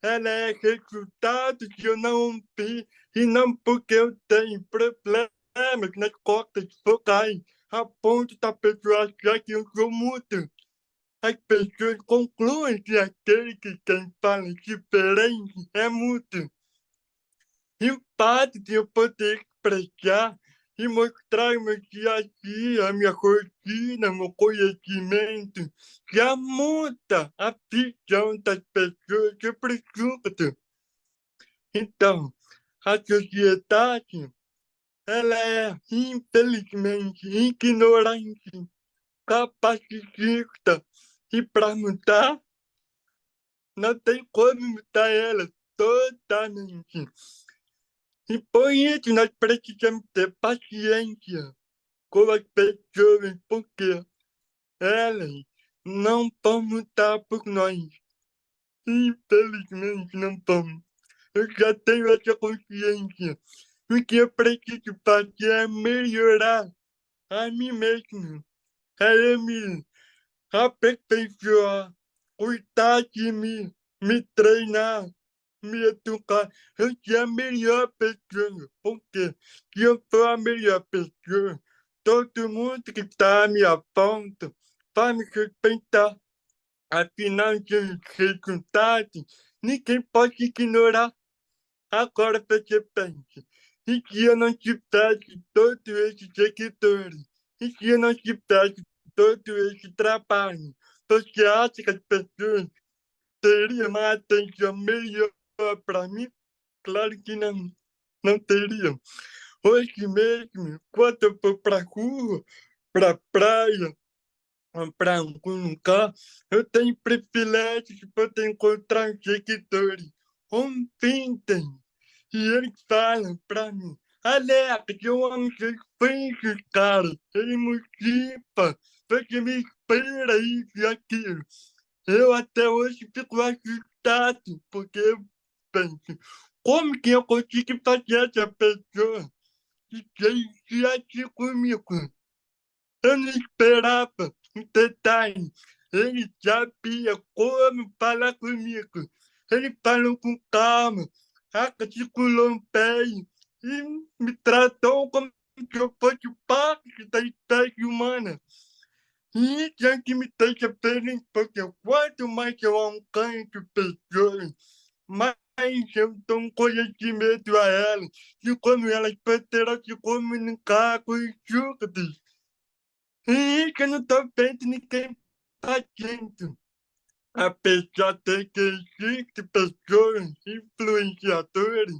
ela é resultado que eu não ouvi, e não porque eu tenho problemas nas cordas vocais, a ponto da pessoa achar que eu sou mudo. As pessoas concluem que aquele que quem fala diferente é mudo. E o fato de eu poder expressar e mostrar o meu dia a dia, a minha rotina, meu conhecimento, já muda a visão das pessoas sobre tudo. Então, a sociedade, ela é, infelizmente, ignorante, capacitista, e para mudar, não tem como mudar ela totalmente. E por isso nós precisamos ter paciência com as pessoas, porque elas não vão mudar por nós. Infelizmente não vão. Eu já tenho essa consciência. O que eu preciso fazer é melhorar a mim mesmo. É eu me aperfeiçoar, cuidar de mim, me treinar, me educar. Eu ser a melhor pessoa. Porque se eu for a melhor pessoa, todo mundo que está à minha volta vai me respeitar. Afinal, de resultados, ninguém pode ignorar. Agora você pensa, e se eu não tivesse todos esses seguidores? E se eu não tivesse todo esse trabalho? Você acha que as pessoas teriam uma atenção melhor para mim? Claro que não, não teriam. Hoje mesmo, quando eu for para a rua, para a praia, para algum lugar, eu tenho privilégio de poder encontrar seguidores. ontem, e ele fala para mim, Alex, eu amo seus peixes, cara. Ele motiva, porque me inspira isso e aquilo. Eu até hoje fico assustado, porque eu penso, como que eu consigo fazer essa pessoa se aqui comigo? Eu não esperava um detalhe. Ele sabia como falar comigo. Ele falou com calma, articulou um pé e me tratou como se eu fosse parte da espécie humana. E isso é que me deixa feliz, porque quanto mais eu alcanço pessoas, mais eu dou um conhecimento a elas de como elas poderão se comunicar com os surdos. E isso eu não estou vendo ninguém fazendo. Apesar de que existem pessoas, influenciadores,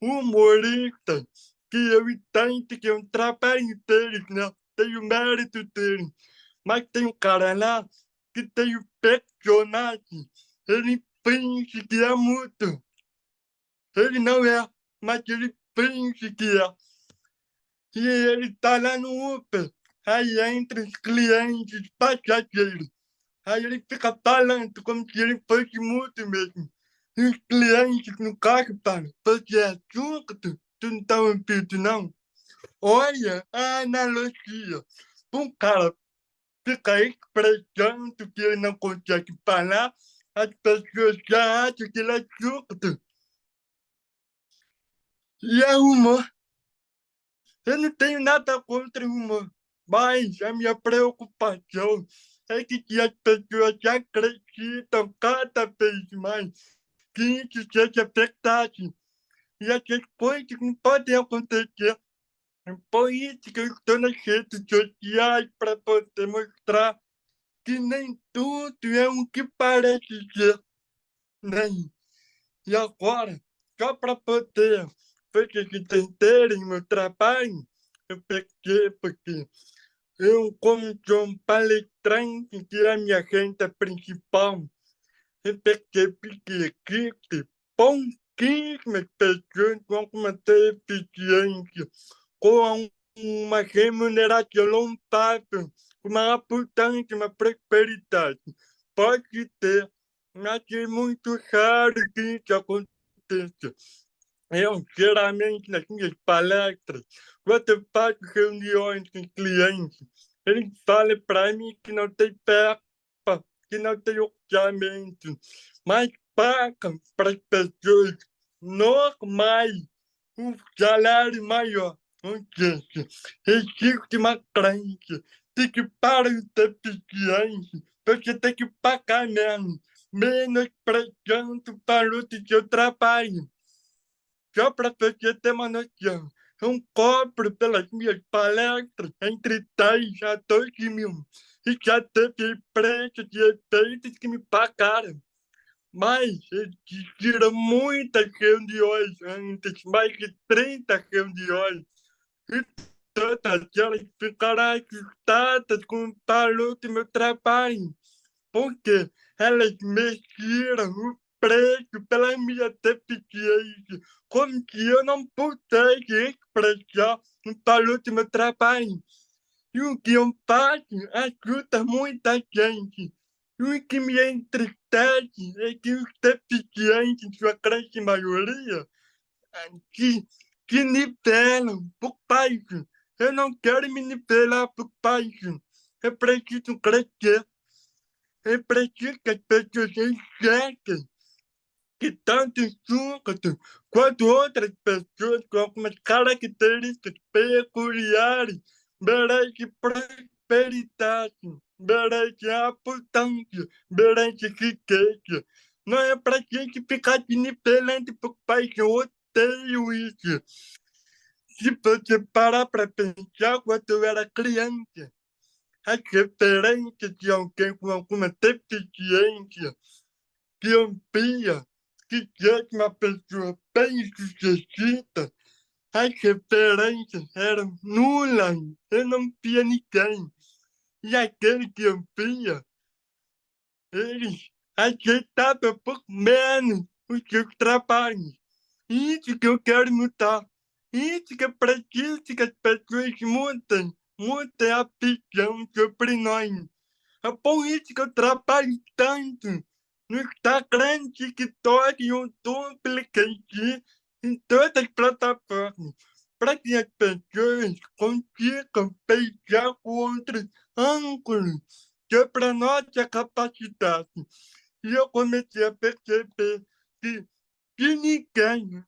humoristas, que eu entendo que é um trabalho deles, né? Tem o mérito deles. Mas tem um cara lá que tem o personagem. Ele finge que é mudo. Ele não é, mas ele finge que é. E ele tá lá no Uber. Aí entra os clientes passageiros. Aí ele fica falando como se ele fosse mudo mesmo. E os clientes no carro falam, você é surdo? Tu não tá ouvindo, não? Olha a analogia. Um cara fica expressando que ele não consegue falar, as pessoas já acham que ele é surdo. E é humor. Eu não tenho nada contra o humor, mas a minha preocupação é que as pessoas acreditam cada vez mais que isso seja verdade. E essas coisas não podem acontecer. É por isso que eu estou nas redes sociais para poder mostrar que nem tudo é o que parece ser. Nem. E agora, só para poder vocês entenderem meu trabalho, eu percebo que eu, como sou um palestrante, que é a minha renda principal, eu percebi que existe pouquíssimas pessoas com alguma deficiência, com uma remuneração louvável, uma abundância, uma prosperidade. Pode ter, mas é muito raro que isso aconteça. Eu, geralmente, nas minhas palestras, quando eu faço reuniões com clientes, eles falam para mim que não tem verba, que não tem orçamento, mas pagam para as pessoas normais um salário maior. Ou seja, existe uma crença de que para o deficiente você tem que pagar menos, menosprezando para o seu trabalho. Só para você ter uma noção, eu cobro pelas minhas palestras entre 10 a 12 mil. E já teve empresas de eventos que me pagaram. Mas existiram muitas reuniões antes, mais de 30 reuniões. E todas elas ficaram assustadas com o valor do meu trabalho. Porque elas mexiram o preço pela minha deficiência, como que eu não pudesse expressar o valor do meu trabalho. E o que eu faço ajuda muita gente. E o que me entristece é que os deficientes, sua grande maioria, que, que nivelam por baixo. Eu não quero me nivelar por baixo. Eu preciso crescer. Eu preciso que as pessoas enxerguem que tanto surdos quanto outras pessoas com algumas características peculiares merecem prosperidade, merecem abundância, merecem riqueza. Não é para gente ficar de nivelando por baixo. Eu odeio isso. Se você parar para pensar, quando eu era criança, as referências de alguém com alguma deficiência que eu via que seja uma pessoa bem-sucedida, as referências eram nulas. Eu não via ninguém. E aquele que eu via, eles aceitavam por menos os seus trabalhos. Isso que eu quero mudar. Isso que é preciso que as pessoas mudem a visão sobre nós. É por isso que eu trabalho tanto no Instagram, TikTok, YouTube, LinkedIn, em todas as plataformas, para que as pessoas consigam pensar com outros ângulos sobre a nossa capacidade. E eu comecei a perceber que se ninguém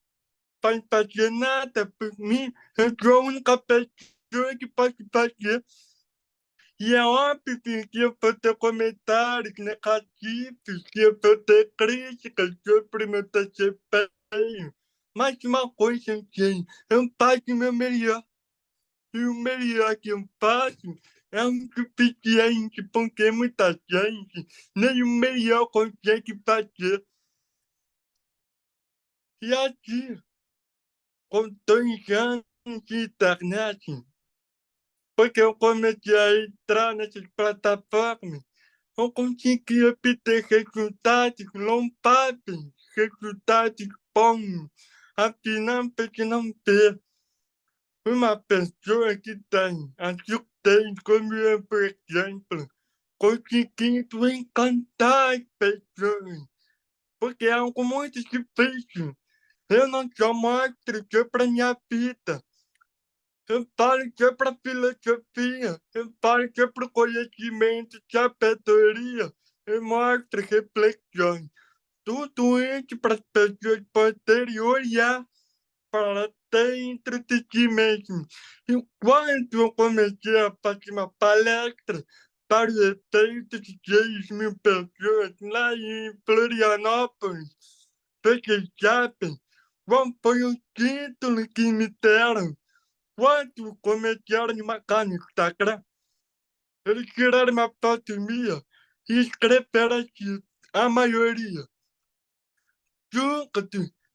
vai fazer nada por mim, eu sou a única pessoa que pode fazer. E é óbvio que eu vou ter comentários negativos, que eu vou ter críticas sobre meu desempenho. Mas uma coisa eu sei, eu faço o meu melhor. E o melhor que eu faço é o suficiente, porque muita gente nem o melhor consegue fazer. E aqui, com 2 anos de internet, porque eu comecei a entrar nessas plataformas, eu consegui obter resultados louváveis, resultados bons, afinal que não ter uma pessoa que tem assistente como eu, por exemplo, conseguindo encantar as pessoas, porque é algo muito difícil. Eu não só mostro sobre a minha vida, eu falo sobre a filosofia, eu falo sobre o conhecimento, sabedoria, eu mostro reflexões. Tudo isso para as pessoas poderem olhar para dentro de si mesmo. E quando eu comecei a fazer uma palestra para o evento de 6.000 pessoas lá em Florianópolis, vocês sabem qual foi o título que me deram? Quando começaram a me marcar no Instagram, eles tiraram uma foto minha e escreveram assim, a maioria. Junto,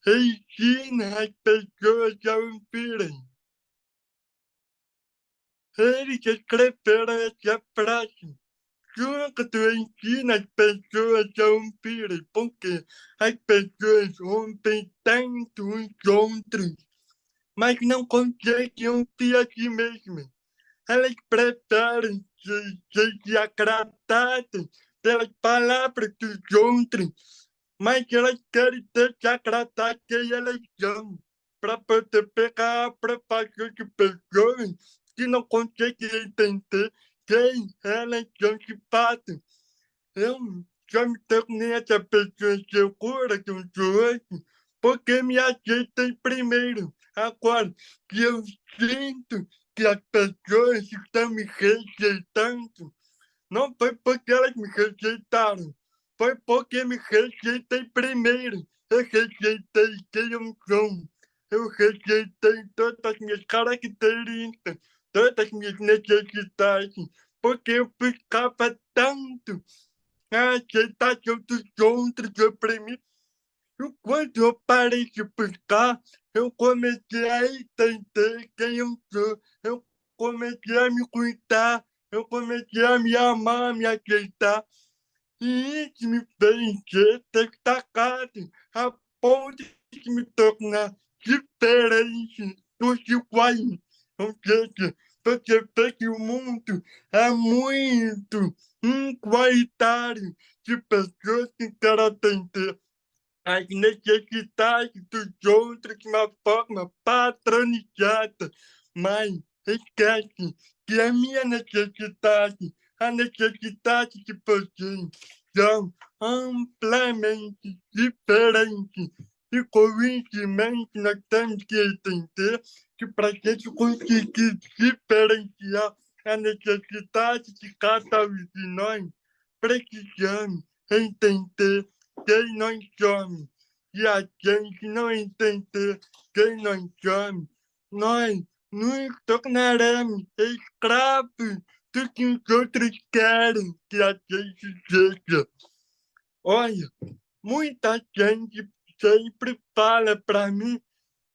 ensina as pessoas a ouvirem. Eles escreveram essa frase. Junto, ensina as pessoas a ouvirem, porque as pessoas ouvem tanto uns outros, mas não conseguem ouvir a si mesmas. Elas preferem se agradadas pelas palavras dos outros, mas elas querem ter que agradar quem elas são, para poder pegar a aprovação de pessoas que não conseguem entender quem elas são de fato. Eu já me tornei essa pessoa segura que eu sou hoje, porque me aceitem primeiro. Agora que eu sinto que as pessoas estão me rejeitando, não foi porque elas me rejeitaram, foi porque me rejeitei primeiro. Eu rejeitei quem eu sou. Eu rejeitei todas as minhas características, todas as minhas necessidades, porque eu buscava tanto a aceitação dos outros sobre mim. E quando eu parei de buscar, eu comecei a entender quem eu sou. Eu comecei a me cuidar, eu comecei a me amar, a me aceitar. E isso me fez ser destacado, a ponto de me tornar diferente dos iguais. Ou seja, você vê que o mundo é muito igualitário de pessoas que querem atender as necessidades dos outros de uma forma patronizada, mas esquece que a minha necessidade, a necessidade de vocês são amplamente diferentes. E coincidentemente nós temos que entender que para a gente conseguir diferenciar a necessidade de cada um de nós, precisamos entender quem nós somos. E a gente não entender quem nós somos, nós nos tornaremos escravos do que os outros querem que a gente seja. Olha, muita gente sempre fala para mim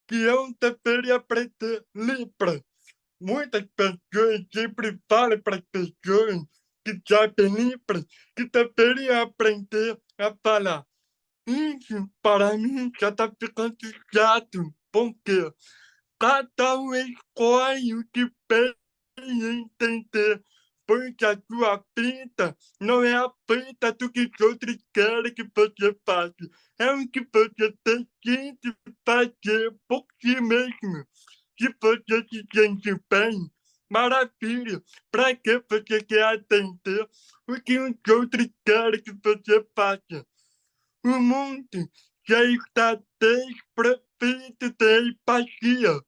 que eu deveria aprender Libras. Muitas pessoas sempre falam para as pessoas que sabem Libras que deveriam aprender a falar Isso, para mim, já está ficando chato, porque cada um escolhe o que pensa e entender, porque a sua pinta não é a pinta do que os outros querem que você faça, é o que você tem que fazer por si mesmo. Se você se sente bem, maravilha, para que você quer atender o que os outros querem que você faça? O mundo já está desprovido de empatia.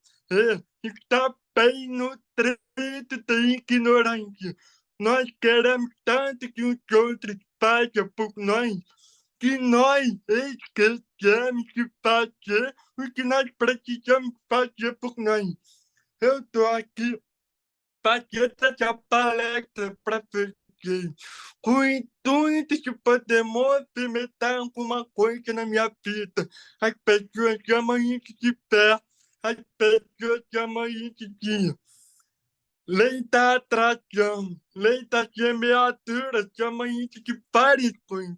Está bem nutrido de ignorância. Nós queremos tanto que os outros façam por nós, que nós esquecemos de fazer o que nós precisamos fazer por nós. Eu estou aqui fazendo essa palestra para você, com o intuito de poder movimentar alguma coisa na minha vida. As pessoas chamam isso de fé, as pessoas chamam isso de lei da atração, lei da semeadura, chamam isso de várias coisas.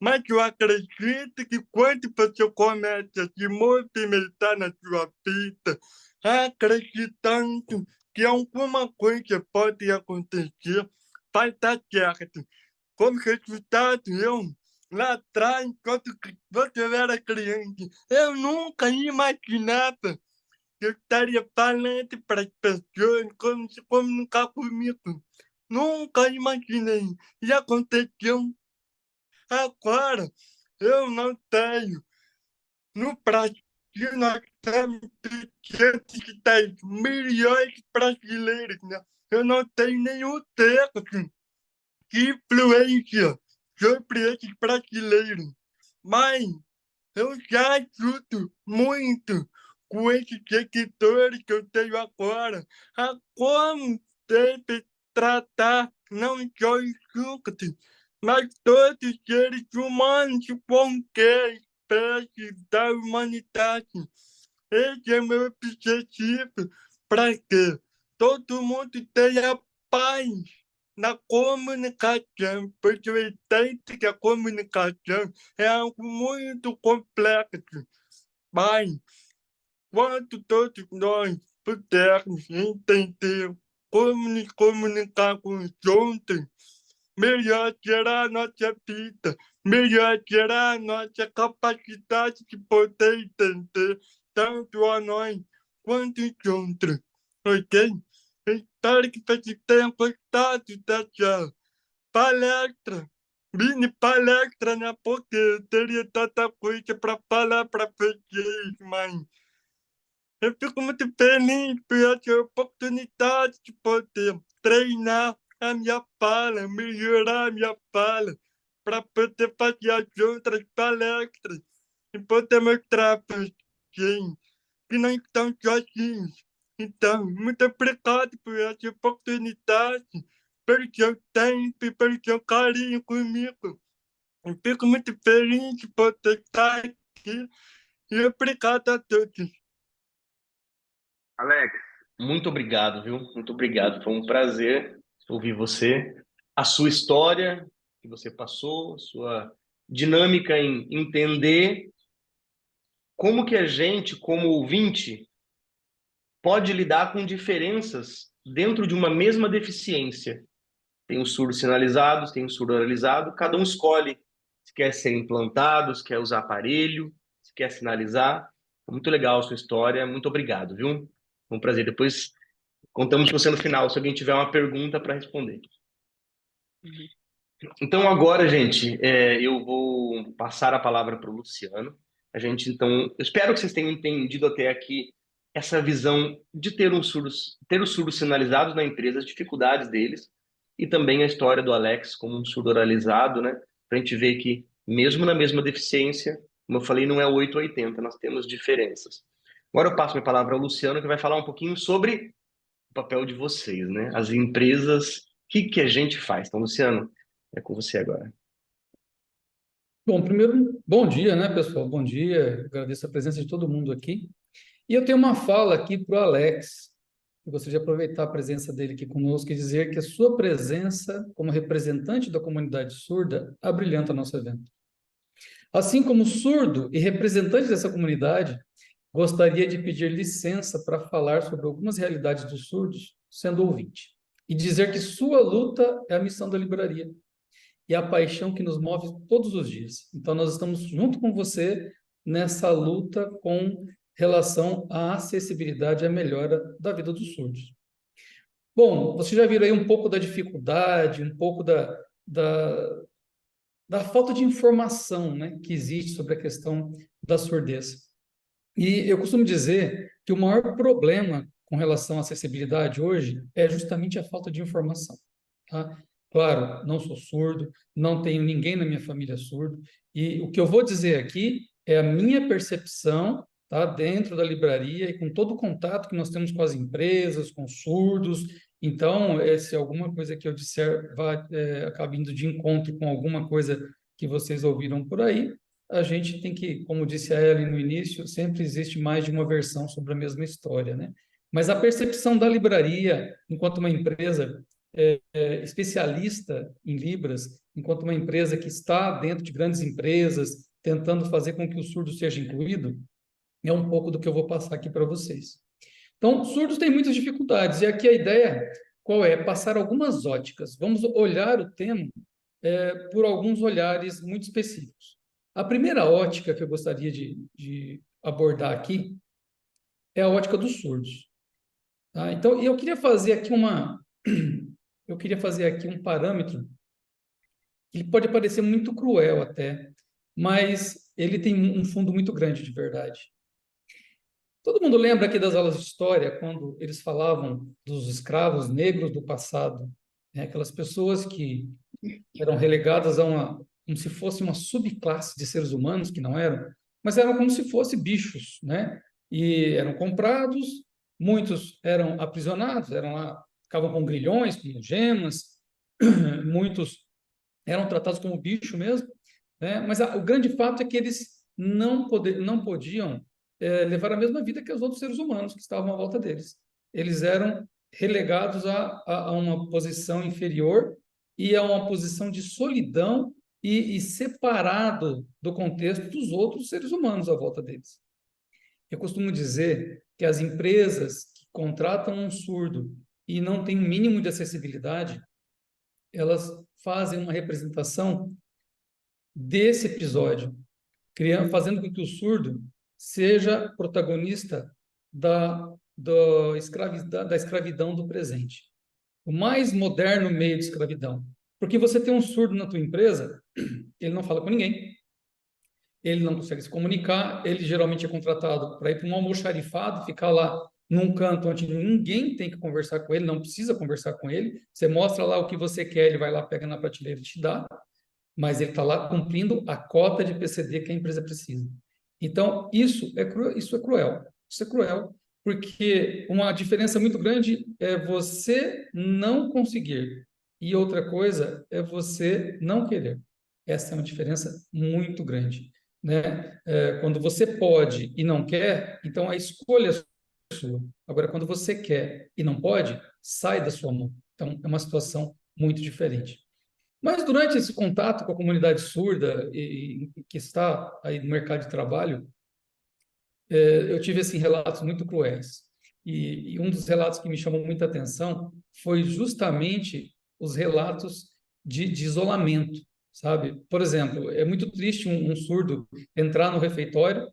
Mas eu acredito que quando você começa a se movimentar na sua vida, acreditando que alguma coisa pode acontecer, vai dar certo. Como resultado, lá atrás, quando você era criança, eu nunca imaginava que eu estaria falando para as pessoas como se comunicar comigo. Nunca imaginei. E aconteceu. Agora, eu não tenho. No Brasil, nós temos 310 milhões de brasileiros, né? Eu não tenho nenhum texto de influência sobre esses brasileiros. Mas eu já ajudo muito com esses seguidores que eu tenho agora a como deve tratar não só os súditos, mas todos os seres humanos de qualquer espécie da humanidade. Esse é o meu objetivo, para que todo mundo tenha paz na comunicação, porque eu entendo que a comunicação é algo muito complexo. Mas, quando todos nós pudermos entender como nos comunicar com os outros, melhor será a nossa vida, melhor será a nossa capacidade de poder entender tanto a nós quanto os outros. Ok? Espero que vocês tenham gostado dessa palestra, mini palestra, né? Porque eu teria tanta coisa para falar para vocês, mas eu fico muito feliz por essa oportunidade de poder treinar a minha fala, melhorar a minha fala, para poder fazer as outras palestras e poder mostrar para vocês que não estão sozinhos. Então, muito obrigado por essa oportunidade, pelo seu tempo e pelo seu carinho comigo. Eu fico muito feliz de poder estar aqui e obrigado a todos. Alex, muito obrigado, viu? Muito obrigado. Foi um prazer ouvir você, a sua história que você passou, sua dinâmica em entender como que a gente, como ouvinte, pode lidar com diferenças dentro de uma mesma deficiência. Tem os surdos sinalizados, tem o surdo oralizado, cada um escolhe se quer ser implantado, se quer usar aparelho, se quer sinalizar. Muito legal a sua história, muito obrigado, viu? Foi um prazer. Depois contamos com você no final, se alguém tiver uma pergunta para responder. Então agora, gente, eu vou passar a palavra para o Luciano. A gente, então, eu espero que vocês tenham entendido até aqui essa visão de ter os surdos sinalizados na empresa, as dificuldades deles, e também a história do Alex como um surdo oralizado, né? Para a gente ver que, mesmo na mesma deficiência, como eu falei, não é 8 ou 80, nós temos diferenças. Agora eu passo minha palavra ao Luciano, que vai falar um pouquinho sobre o papel de vocês, né? As empresas, o que a gente faz. Então, Luciano, é com você agora. Bom, primeiro, bom dia, né, pessoal? Bom dia, agradeço a presença de todo mundo aqui. E eu tenho uma fala aqui para o Alex. Eu gostaria de aproveitar a presença dele aqui conosco e dizer que a sua presença como representante da comunidade surda abrilhanta nosso evento. Assim como surdo e representante dessa comunidade, gostaria de pedir licença para falar sobre algumas realidades dos surdos, sendo ouvinte, e dizer que sua luta é a missão da livraria e a paixão que nos move todos os dias. Então, nós estamos junto com você nessa luta com relação à acessibilidade e à melhora da vida dos surdos. Bom, você já viu aí um pouco da dificuldade, um pouco da falta de informação, né, que existe sobre a questão da surdez. E eu costumo dizer que o maior problema com relação à acessibilidade hoje é justamente a falta de informação. Tá? Claro, não sou surdo, não tenho ninguém na minha família surdo, e o que eu vou dizer aqui é a minha percepção, tá, dentro da livraria e com todo o contato que nós temos com as empresas, com surdos. Então, se alguma coisa que eu disser acabe indo de encontro com alguma coisa que vocês ouviram por aí, a gente tem que, como disse a Ellen no início, sempre existe mais de uma versão sobre a mesma história, né? Mas a percepção da livraria, enquanto uma empresa especialista em Libras, enquanto uma empresa que está dentro de grandes empresas, tentando fazer com que o surdo seja incluído, é um pouco do que eu vou passar aqui para vocês. Então, surdos têm muitas dificuldades, e aqui a ideia, qual é? Passar algumas óticas. Vamos olhar o tema por alguns olhares muito específicos. A primeira ótica que eu gostaria de abordar aqui é a ótica dos surdos. Tá? Então, eu queria fazer aqui um parâmetro que pode parecer muito cruel até, mas ele tem um fundo muito grande de verdade. Todo mundo lembra aqui das aulas de história, quando eles falavam dos escravos negros do passado, né? Aquelas pessoas que eram relegadas como se fosse uma subclasse de seres humanos, que não eram, mas eram como se fossem bichos, né? E eram comprados, muitos eram aprisionados, eram lá, ficavam com grilhões, com gemas, muitos eram tratados como bicho mesmo, né? Mas o grande fato é que eles não podiam levar a mesma vida que os outros seres humanos que estavam à volta deles. Eles eram relegados a uma posição inferior e a uma posição de solidão e separado do contexto dos outros seres humanos à volta deles. Eu costumo dizer que as empresas que contratam um surdo e não têm um mínimo de acessibilidade, elas fazem uma representação desse episódio, fazendo com que o surdo seja protagonista da escravidão do presente. O mais moderno meio de escravidão. Porque você tem um surdo na tua empresa, ele não fala com ninguém, ele não consegue se comunicar, ele geralmente é contratado para ir para um almoxarifado, ficar lá num canto onde ninguém tem que conversar com ele, não precisa conversar com ele, você mostra lá o que você quer, ele vai lá, pega na prateleira e te dá, mas ele está lá cumprindo a cota de PCD que a empresa precisa. Então, isso é cruel. Isso é cruel, porque uma diferença muito grande é você não conseguir e outra coisa é você não querer. Essa é uma diferença muito grande, né? Quando você pode e não quer, então a escolha é sua. Agora, quando você quer e não pode, sai da sua mão. Então, é uma situação muito diferente. Mas durante esse contato com a comunidade surda e que está aí no mercado de trabalho, eu tive assim, relatos muito cruéis. E um dos relatos que me chamou muita atenção foi justamente os relatos de isolamento, sabe? Por exemplo, é muito triste um surdo entrar no refeitório,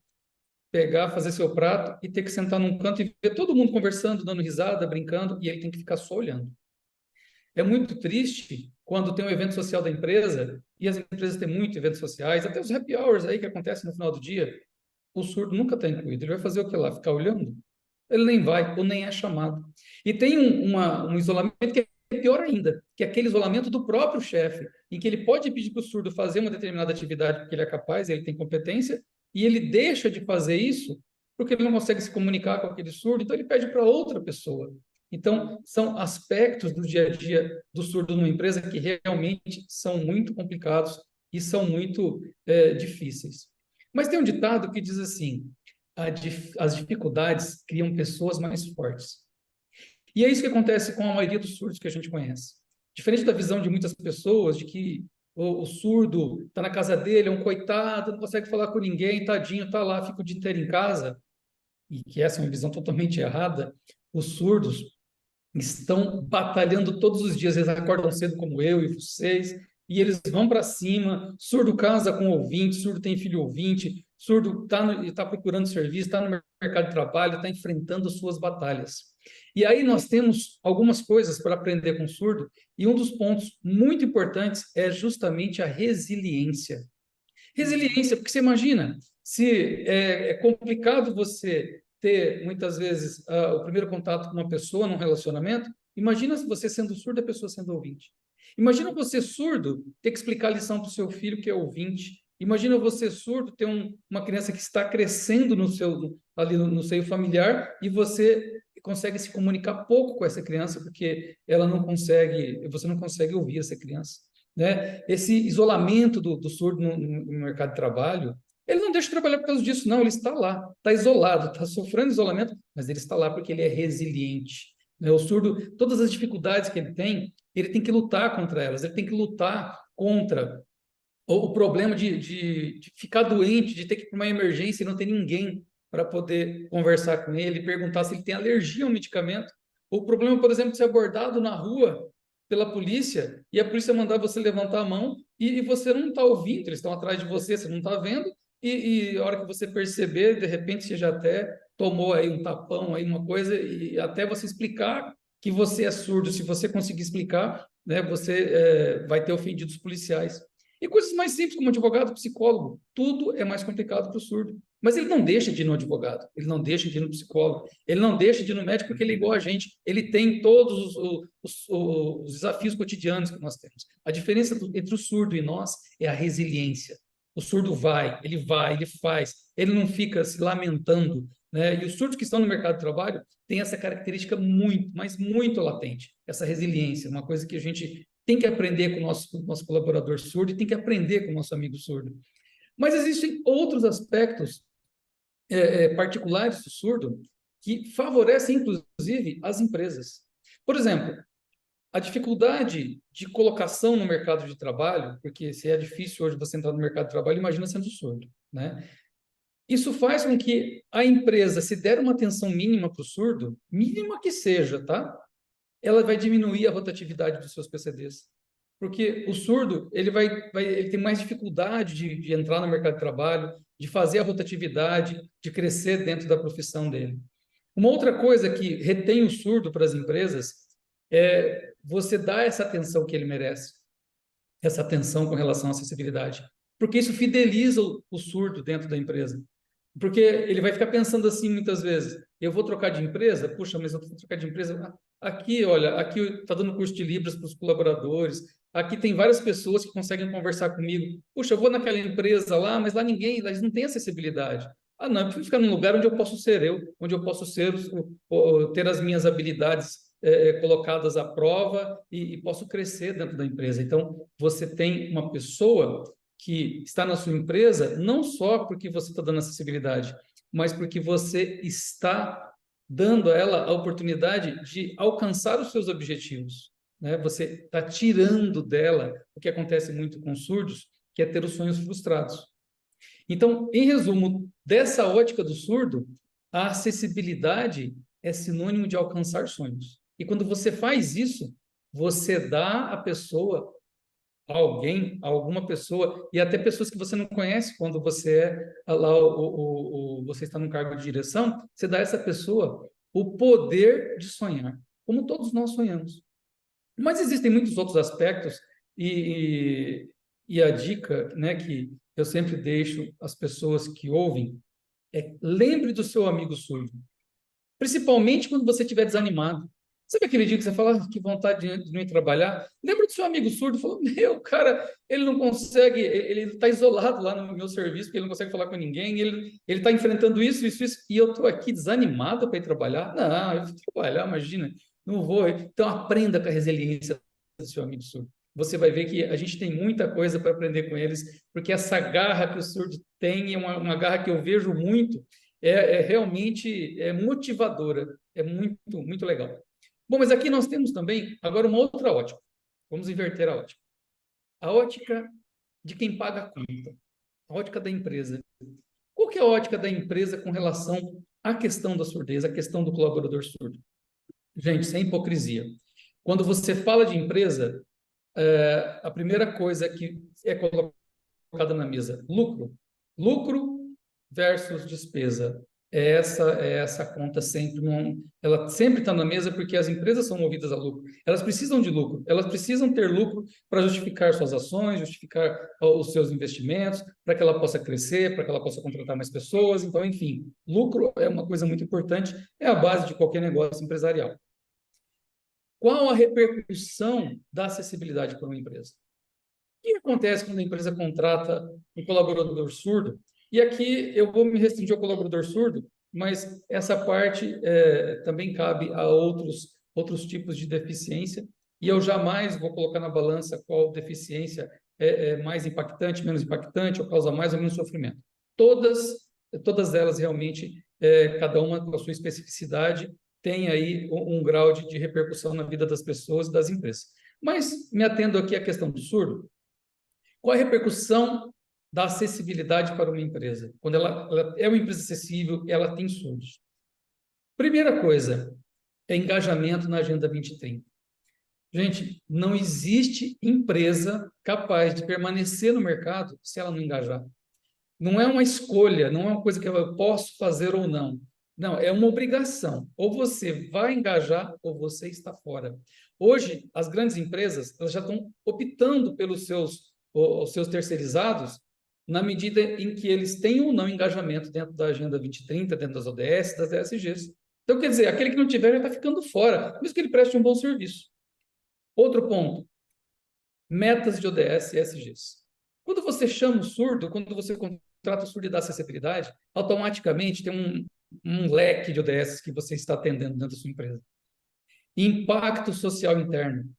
pegar, fazer seu prato e ter que sentar num canto e ver todo mundo conversando, dando risada, brincando, e ele tem que ficar só olhando. É muito triste quando tem um evento social da empresa, e as empresas têm muitos eventos sociais, até os happy hours aí que acontecem no final do dia, o surdo nunca está incluído. Ele vai fazer o que lá? Ficar olhando? Ele nem vai, ou nem é chamado. E tem um isolamento que é pior ainda, que é aquele isolamento do próprio chefe, em que ele pode pedir para o surdo fazer uma determinada atividade porque ele é capaz, ele tem competência, e ele deixa de fazer isso porque ele não consegue se comunicar com aquele surdo, então ele pede para outra pessoa. Então, são aspectos do dia a dia do surdo numa empresa que realmente são muito complicados e são muito difíceis. Mas tem um ditado que diz assim, as dificuldades criam pessoas mais fortes. E é isso que acontece com a maioria dos surdos que a gente conhece. Diferente da visão de muitas pessoas de que o surdo está na casa dele, é um coitado, não consegue falar com ninguém, tadinho, está lá, fica o dia inteiro em casa, e que essa é uma visão totalmente errada. Os surdos estão batalhando todos os dias, eles acordam cedo como eu e vocês, e eles vão para cima. Surdo casa com ouvinte, surdo tem filho ouvinte, surdo está procurando serviço, está no mercado de trabalho, está enfrentando suas batalhas. E aí nós temos algumas coisas para aprender com o surdo, e um dos pontos muito importantes é justamente a resiliência. Resiliência, porque você imagina, se é complicado você ter, muitas vezes, o primeiro contato com uma pessoa num relacionamento, imagina se você sendo surdo e a pessoa sendo ouvinte. Imagina você surdo ter que explicar a lição para o seu filho que é ouvinte. Imagina você surdo ter uma criança que está crescendo ali no seio familiar e você consegue se comunicar pouco com essa criança porque você não consegue ouvir essa criança, né? Esse isolamento do surdo no mercado de trabalho, ele não deixa de trabalhar por causa disso, não, ele está lá, está isolado, está sofrendo isolamento, mas ele está lá porque ele é resiliente, né? O surdo, todas as dificuldades que ele tem que lutar contra elas, ele tem que lutar contra o problema de ficar doente, de ter que ir para uma emergência e não ter ninguém para poder conversar com ele, perguntar se ele tem alergia ao medicamento. O problema, por exemplo, de ser abordado na rua pela polícia e a polícia mandar você levantar a mão e você não está ouvindo, eles estão atrás de você, você não está vendo, e a hora que você perceber, de repente você já até tomou aí um tapão, aí uma coisa, e até você explicar que você é surdo, se você conseguir explicar, né, você vai ter ofendido os policiais. E coisas mais simples, como advogado, psicólogo, tudo é mais complicado para o surdo. Mas ele não deixa de ir no advogado, ele não deixa de ir no psicólogo, ele não deixa de ir no médico porque ele é igual a gente, ele tem todos os desafios cotidianos que nós temos. A diferença entre o surdo e nós é a resiliência. O surdo vai, ele faz, ele não fica se lamentando, né? E os surdos que estão no mercado de trabalho têm essa característica muito, mas muito latente, essa resiliência, uma coisa que a gente tem que aprender com o nosso colaborador surdo e tem que aprender com o nosso amigo surdo. Mas existem outros aspectos particulares do surdo que favorecem, inclusive, as empresas. Por exemplo, a dificuldade de colocação no mercado de trabalho, porque se é difícil hoje você entrar no mercado de trabalho, imagina sendo surdo, né? Isso faz com que a empresa, se der uma atenção mínima para o surdo, mínima que seja, tá? Ela vai diminuir a rotatividade dos seus PCDs. Porque o surdo, ele tem mais dificuldade de entrar no mercado de trabalho, de fazer a rotatividade, de crescer dentro da profissão dele. Uma outra coisa que retém o surdo para as empresas é você dar essa atenção que ele merece, essa atenção com relação à acessibilidade, porque isso fideliza o surdo dentro da empresa. Porque ele vai ficar pensando assim muitas vezes, eu vou trocar de empresa? Puxa, mas eu vou trocar de empresa? Aqui, olha, aqui está dando curso de Libras para os colaboradores, aqui tem várias pessoas que conseguem conversar comigo. Puxa, eu vou naquela empresa lá, mas lá eles não têm acessibilidade. Ah, não, eu prefiro ficar num lugar onde eu posso ser eu, onde eu posso ter as minhas habilidades colocadas à prova e posso crescer dentro da empresa. Então, você tem uma pessoa que está na sua empresa, não só porque você está dando acessibilidade, mas porque você está dando a ela a oportunidade de alcançar os seus objetivos, né? Você está tirando dela o que acontece muito com surdos, que é ter os sonhos frustrados. Então, em resumo, dessa ótica do surdo, a acessibilidade é sinônimo de alcançar sonhos. E quando você faz isso, você dá à pessoa alguma pessoa, e até pessoas que você não conhece, quando você você está num cargo de direção, você dá a essa pessoa o poder de sonhar, como todos nós sonhamos. Mas existem muitos outros aspectos, e a dica, né, que eu sempre deixo às pessoas que ouvem é: lembre do seu amigo surdo, principalmente quando você estiver desanimado. Sabe aquele dia que você fala, que vontade de não ir trabalhar? Lembra do seu amigo surdo? Falou, cara, ele não consegue, ele está isolado lá no meu serviço, porque ele não consegue falar com ninguém, ele está enfrentando isso, e eu estou aqui desanimado para ir trabalhar? Não, eu vou trabalhar, imagina, não vou. Então, aprenda com a resiliência do seu amigo surdo. Você vai ver que a gente tem muita coisa para aprender com eles, porque essa garra que o surdo tem é uma garra que eu vejo muito, realmente motivadora, é muito, muito legal. Bom, mas aqui nós temos também agora uma outra ótica. Vamos inverter a ótica. a ótica de quem paga a conta, a ótica da empresa. Qual que é a ótica da empresa com relação à questão da surdez, à questão do colaborador surdo? Gente, sem hipocrisia. Quando você fala de empresa, a primeira coisa que é colocada na mesa, lucro. Lucro versus despesa. Essa conta sempre ela sempre está na mesa porque as empresas são movidas a lucro. Elas precisam de lucro, elas precisam ter lucro para justificar suas ações, justificar os seus investimentos, para que ela possa crescer, para que ela possa contratar mais pessoas. Então, enfim, lucro é uma coisa muito importante, é a base de qualquer negócio empresarial. Qual a repercussão da acessibilidade para uma empresa? O que acontece quando a empresa contrata um colaborador surdo? E aqui eu vou me restringir ao colaborador surdo, mas essa parte também cabe a outros tipos de deficiência, e eu jamais vou colocar na balança qual deficiência é mais impactante, menos impactante, ou causa mais ou menos sofrimento. Todas elas realmente, cada uma com a sua especificidade, tem aí um grau de repercussão na vida das pessoas e das empresas. Mas, me atendo aqui à questão do surdo, qual a repercussão da acessibilidade para uma empresa? Quando ela é uma empresa acessível, ela tem surdos. Primeira coisa, é engajamento na Agenda 2030. Gente, não existe empresa capaz de permanecer no mercado se ela não engajar. Não é uma escolha, não é uma coisa que eu posso fazer ou não. Não, é uma obrigação. Ou você vai engajar ou você está fora. Hoje, as grandes empresas elas já estão optando pelos os seus terceirizados na medida em que eles têm ou não engajamento dentro da Agenda 2030, dentro das ODS, das ESGs. Então, quer dizer, aquele que não tiver já está ficando fora, mesmo que ele preste um bom serviço. Outro ponto, metas de ODS e ESGs. Quando você chama o surdo, quando você contrata o surdo e dá acessibilidade, automaticamente tem um leque de ODS que você está atendendo dentro da sua empresa. Impacto social interno.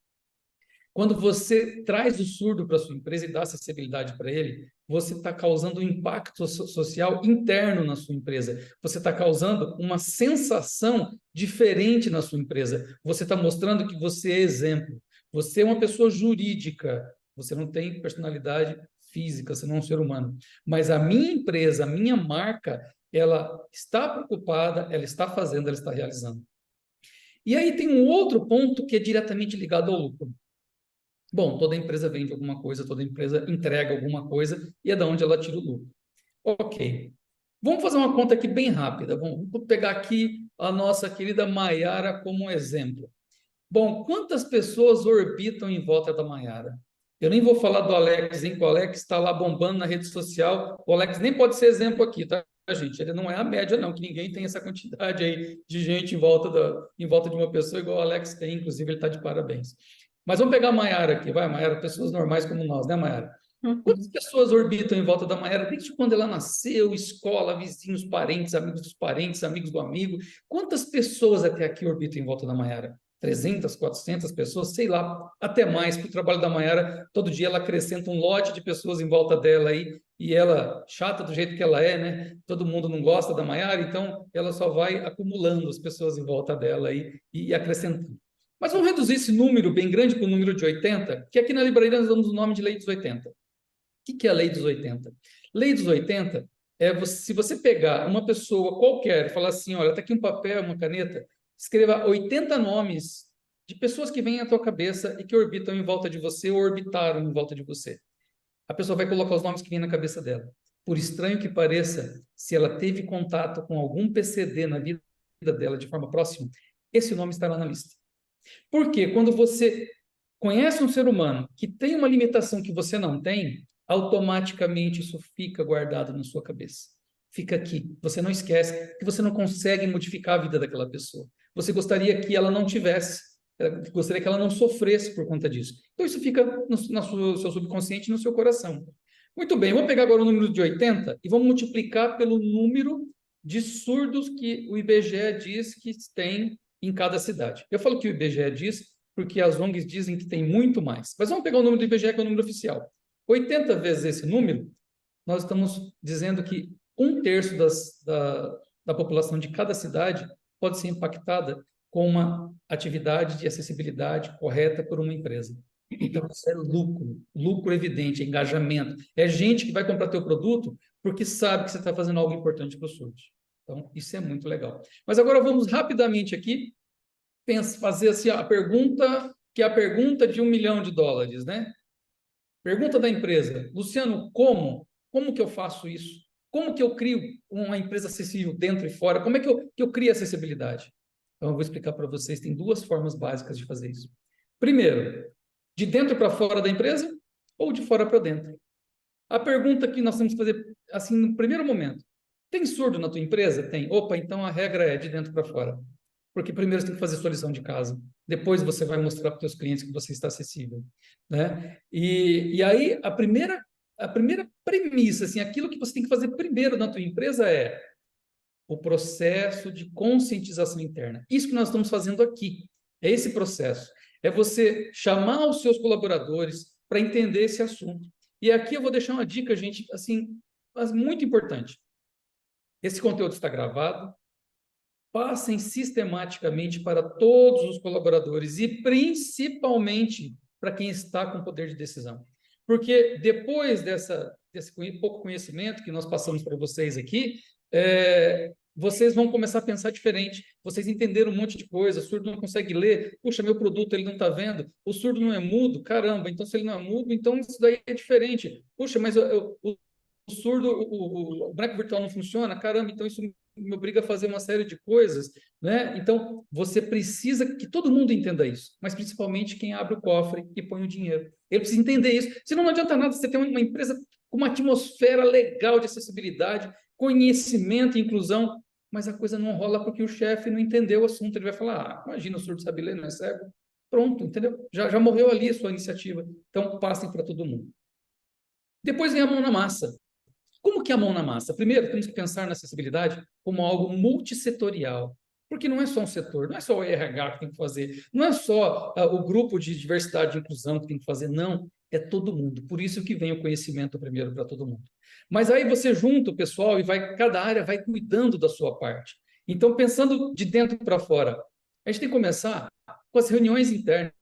Quando você traz o surdo para a sua empresa e dá acessibilidade para ele, você está causando um impacto social interno na sua empresa. Você está causando uma sensação diferente na sua empresa. Você está mostrando que você é exemplo. Você é uma pessoa jurídica. Você não tem personalidade física, você não é um ser humano. Mas a minha empresa, a minha marca, ela está preocupada, ela está fazendo, ela está realizando. E aí tem um outro ponto que é diretamente ligado ao lucro. Bom, toda empresa vende alguma coisa, toda empresa entrega alguma coisa e é da onde ela tira o lucro. Ok. Vamos fazer uma conta aqui bem rápida. Vamos pegar aqui a nossa querida Maiara como exemplo. Bom, quantas pessoas orbitam em volta da Maiara? Eu nem vou falar do Alex, hein? O Alex está lá bombando na rede social. O Alex nem pode ser exemplo aqui, tá, gente? Ele não é a média, não, que ninguém tem essa quantidade aí de gente em volta de uma pessoa igual o Alex tem, inclusive ele está de parabéns. Mas vamos pegar a Maiara aqui, vai, Maiara, pessoas normais como nós, né, Maiara? Quantas pessoas orbitam em volta da Maiara desde quando ela nasceu, escola, vizinhos, parentes, amigos dos parentes, amigos do amigo? Quantas pessoas até aqui orbitam em volta da Maiara? 300, 400 pessoas, sei lá, até mais, porque o trabalho da Maiara, todo dia ela acrescenta um lote de pessoas em volta dela aí, e ela, chata do jeito que ela é, né? Todo mundo não gosta da Maiara, então ela só vai acumulando as pessoas em volta dela aí e acrescentando. Mas vamos reduzir esse número bem grande para o número de 80, que aqui na livraria nós damos o nome de Lei dos 80. O que é a Lei dos 80? Lei dos 80 é se você pegar uma pessoa qualquer e falar assim, olha, está aqui um papel, uma caneta, escreva 80 nomes de pessoas que vêm à tua cabeça e que orbitam em volta de você ou orbitaram em volta de você. A pessoa vai colocar os nomes que vêm na cabeça dela. Por estranho que pareça, se ela teve contato com algum PCD na vida dela de forma próxima, esse nome estará na lista. Porque quando você conhece um ser humano que tem uma limitação que você não tem, automaticamente isso fica guardado na sua cabeça. Fica aqui. Você não esquece que você não consegue modificar a vida daquela pessoa. Você gostaria que ela não tivesse, gostaria que ela não sofresse por conta disso. Então isso fica no seu subconsciente e no seu coração. Muito bem, vamos pegar agora o número de 80 e vamos multiplicar pelo número de surdos que o IBGE diz que tem em cada cidade. Eu falo que o IBGE diz porque as ONGs dizem que tem muito mais. Mas vamos pegar o número do IBGE, que é o número oficial. 80 vezes esse número, nós estamos dizendo que 1/3 da população de cada cidade pode ser impactada com uma atividade de acessibilidade correta por uma empresa. Então, isso é lucro, lucro evidente, é engajamento. É gente que vai comprar teu produto porque sabe que você está fazendo algo importante para os surdos. Então, isso é muito legal. Mas agora vamos rapidamente aqui fazer assim, a pergunta, que é a pergunta de $1 milhão, né? Pergunta da empresa, Luciano, como? Como que eu faço isso? Como que eu crio uma empresa acessível dentro e fora? Como é que eu crio acessibilidade? Então, eu vou explicar para vocês, tem duas formas básicas de fazer isso. Primeiro, de dentro para fora da empresa ou de fora para dentro? A pergunta que nós temos que fazer, assim, no primeiro momento, tem surdo na tua empresa? Tem. Opa, então a regra é de dentro para fora. Porque primeiro você tem que fazer sua lição de casa. Depois você vai mostrar para os seus clientes que você está acessível, né? E aí a primeira premissa, assim, aquilo que você tem que fazer primeiro na tua empresa é o processo de conscientização interna. Isso que nós estamos fazendo aqui. É esse processo. É você chamar os seus colaboradores para entender esse assunto. E aqui eu vou deixar uma dica, gente, assim, mas muito importante. Esse conteúdo está gravado. Passem sistematicamente para todos os colaboradores e principalmente para quem está com poder de decisão. Porque depois desse pouco conhecimento que nós passamos para vocês aqui, vocês vão começar a pensar diferente. Vocês entenderam um monte de coisa. O surdo não consegue ler. Puxa, meu produto ele não está vendo. O surdo não é mudo. Caramba, então se ele não é mudo, então isso daí é diferente. Puxa, mas o surdo, o boneco virtual não funciona. Caramba, então isso me obriga a fazer uma série de coisas, né? Então, você precisa que todo mundo entenda isso, mas principalmente quem abre o cofre e põe o dinheiro. Ele precisa entender isso. Senão não adianta nada você ter uma empresa com uma atmosfera legal de acessibilidade, conhecimento e inclusão, mas a coisa não rola porque o chefe não entendeu o assunto. Ele vai falar, imagina, o surdo sabe ler, não é cego. Pronto, entendeu? Já morreu ali a sua iniciativa. Então, passem para todo mundo. Depois vem a mão na massa. Como que é a mão na massa? Primeiro, temos que pensar na acessibilidade como algo multissetorial, porque não é só um setor, não é só o RH que tem que fazer, não é só o grupo de diversidade e inclusão que tem que fazer, não, é todo mundo. Por isso que vem o conhecimento primeiro para todo mundo. Mas aí você junta o pessoal e cada área vai cuidando da sua parte. Então, pensando de dentro para fora, a gente tem que começar com as reuniões internas.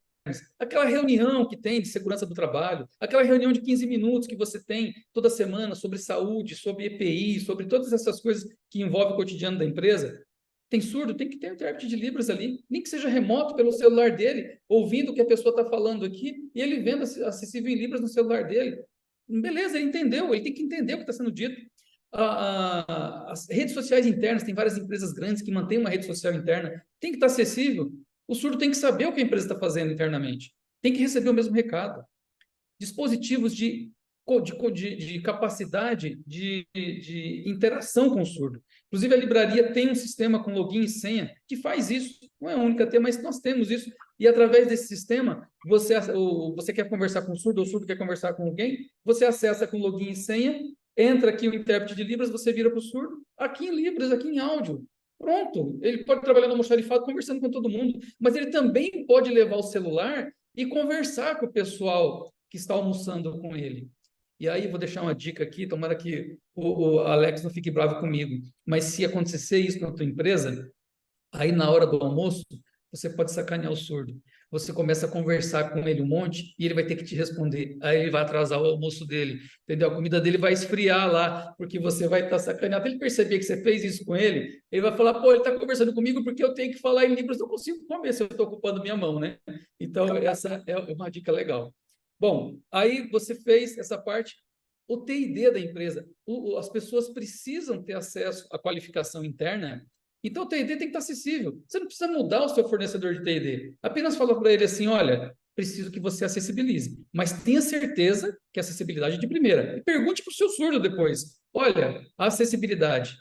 Aquela reunião que tem de segurança do trabalho, aquela reunião de 15 minutos que você tem toda semana sobre saúde, sobre EPI, sobre todas essas coisas que envolvem o cotidiano da empresa. Tem surdo? Tem que ter um intérprete de Libras ali, nem que seja remoto pelo celular dele, ouvindo o que a pessoa está falando aqui e ele vendo acessível em Libras no celular dele. Beleza, ele entendeu, ele tem que entender o que está sendo dito. As redes sociais internas, tem várias empresas grandes que mantêm uma rede social interna, tem que estar acessível. O surdo tem que saber o que a empresa está fazendo internamente. Tem que receber o mesmo recado. Dispositivos de capacidade de interação com o surdo. Inclusive, a livraria tem um sistema com login e senha que faz isso. Não é a única ter, mas nós temos isso. E através desse sistema, você quer conversar com o surdo quer conversar com alguém, você acessa com login e senha, entra aqui o intérprete de Libras, você vira para o surdo, aqui em Libras, aqui em áudio. Pronto, ele pode trabalhar no almoxarifado conversando com todo mundo, mas ele também pode levar o celular e conversar com o pessoal que está almoçando com ele. E aí vou deixar uma dica aqui, tomara que o Alex não fique bravo comigo, mas se acontecer isso na tua empresa, aí na hora do almoço, você pode sacanear o surdo. Você começa a conversar com ele um monte e ele vai ter que te responder. Aí ele vai atrasar o almoço dele, entendeu? A comida dele vai esfriar lá, porque você vai estar sacaneando. Até ele perceber que você fez isso com ele, ele vai falar, pô, ele está conversando comigo porque eu tenho que falar em Libras, não consigo comer se eu estou ocupando minha mão, né? Então, essa é uma dica legal. Bom, aí você fez essa parte, o T&D da empresa. As pessoas precisam ter acesso à qualificação interna. Então, o T&D tem que estar acessível. Você não precisa mudar o seu fornecedor de T&D. Apenas fala para ele assim, olha, preciso que você acessibilize. Mas tenha certeza que a acessibilidade é de primeira. E pergunte para o seu surdo depois. Olha, a acessibilidade,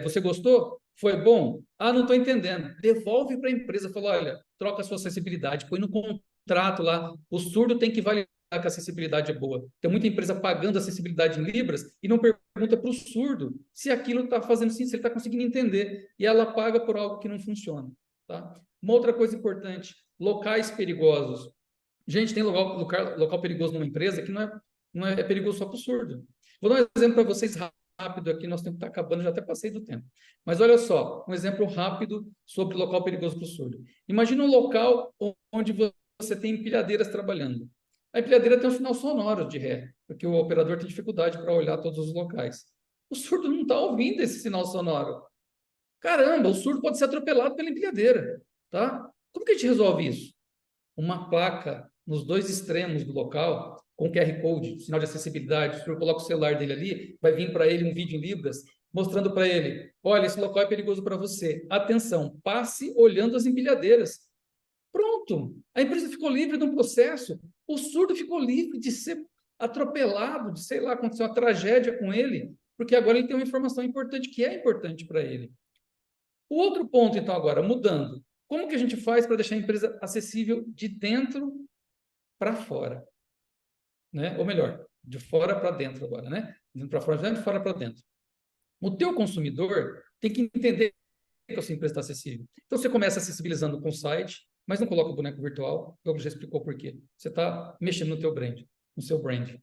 você gostou? Foi bom? Ah, não estou entendendo. Devolve para a empresa. Fala, olha, troca a sua acessibilidade. Põe no contrato lá. O surdo tem que validar que a acessibilidade é boa. Tem muita empresa pagando acessibilidade em Libras e não pergunta para o surdo se aquilo está fazendo sim, se ele está conseguindo entender. E ela paga por algo que não funciona. Tá? Uma outra coisa importante, locais perigosos. Gente, tem local perigoso numa empresa que não é perigoso só para o surdo. Vou dar um exemplo para vocês rápido aqui, nós temos que estar acabando, já até passei do tempo. Mas olha só, um exemplo rápido sobre local perigoso para o surdo. Imagina um local onde você tem empilhadeiras trabalhando. A empilhadeira tem um sinal sonoro de ré, porque o operador tem dificuldade para olhar todos os locais. O surdo não está ouvindo esse sinal sonoro. Caramba, o surdo pode ser atropelado pela empilhadeira, tá? Como que a gente resolve isso? Uma placa nos dois extremos do local, com QR Code, sinal de acessibilidade. O senhor coloca o celular dele ali, vai vir para ele um vídeo em Libras, mostrando para ele, olha, esse local é perigoso para você. Atenção, passe olhando as empilhadeiras. Pronto, a empresa ficou livre de um processo, o surdo ficou livre de ser atropelado, de, sei lá, acontecer uma tragédia com ele, porque agora ele tem uma informação importante que é importante para ele. O outro ponto, então, agora, mudando. Como que a gente faz para deixar a empresa acessível de dentro para fora? Né? Ou melhor, de fora para dentro agora, né? De dentro para fora, de fora para dentro. O teu consumidor tem que entender que a sua empresa está acessível. Então, você começa acessibilizando com o site, mas não coloca o boneco virtual. O Douglas já explicou por quê. Você está mexendo no teu brand, no seu brand.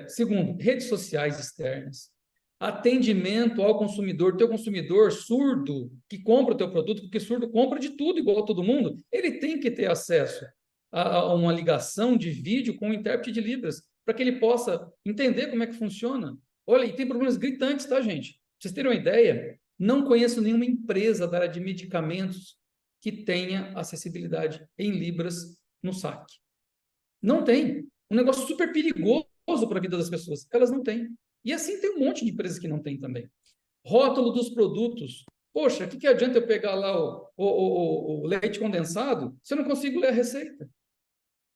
Segundo, redes sociais externas. Atendimento ao consumidor, teu consumidor surdo que compra o teu produto, porque surdo compra de tudo igual a todo mundo, ele tem que ter acesso a uma ligação de vídeo com o intérprete de Libras, para que ele possa entender como é que funciona. Olha, e tem problemas gritantes, tá, gente? Pra vocês terem uma ideia, não conheço nenhuma empresa da área de medicamentos que tenha acessibilidade em Libras no saque. Não tem. Um negócio super perigoso para a vida das pessoas. Elas não têm. E assim tem um monte de empresas que não tem também. Rótulo dos produtos. Poxa, o que adianta eu pegar lá o leite condensado se eu não consigo ler a receita?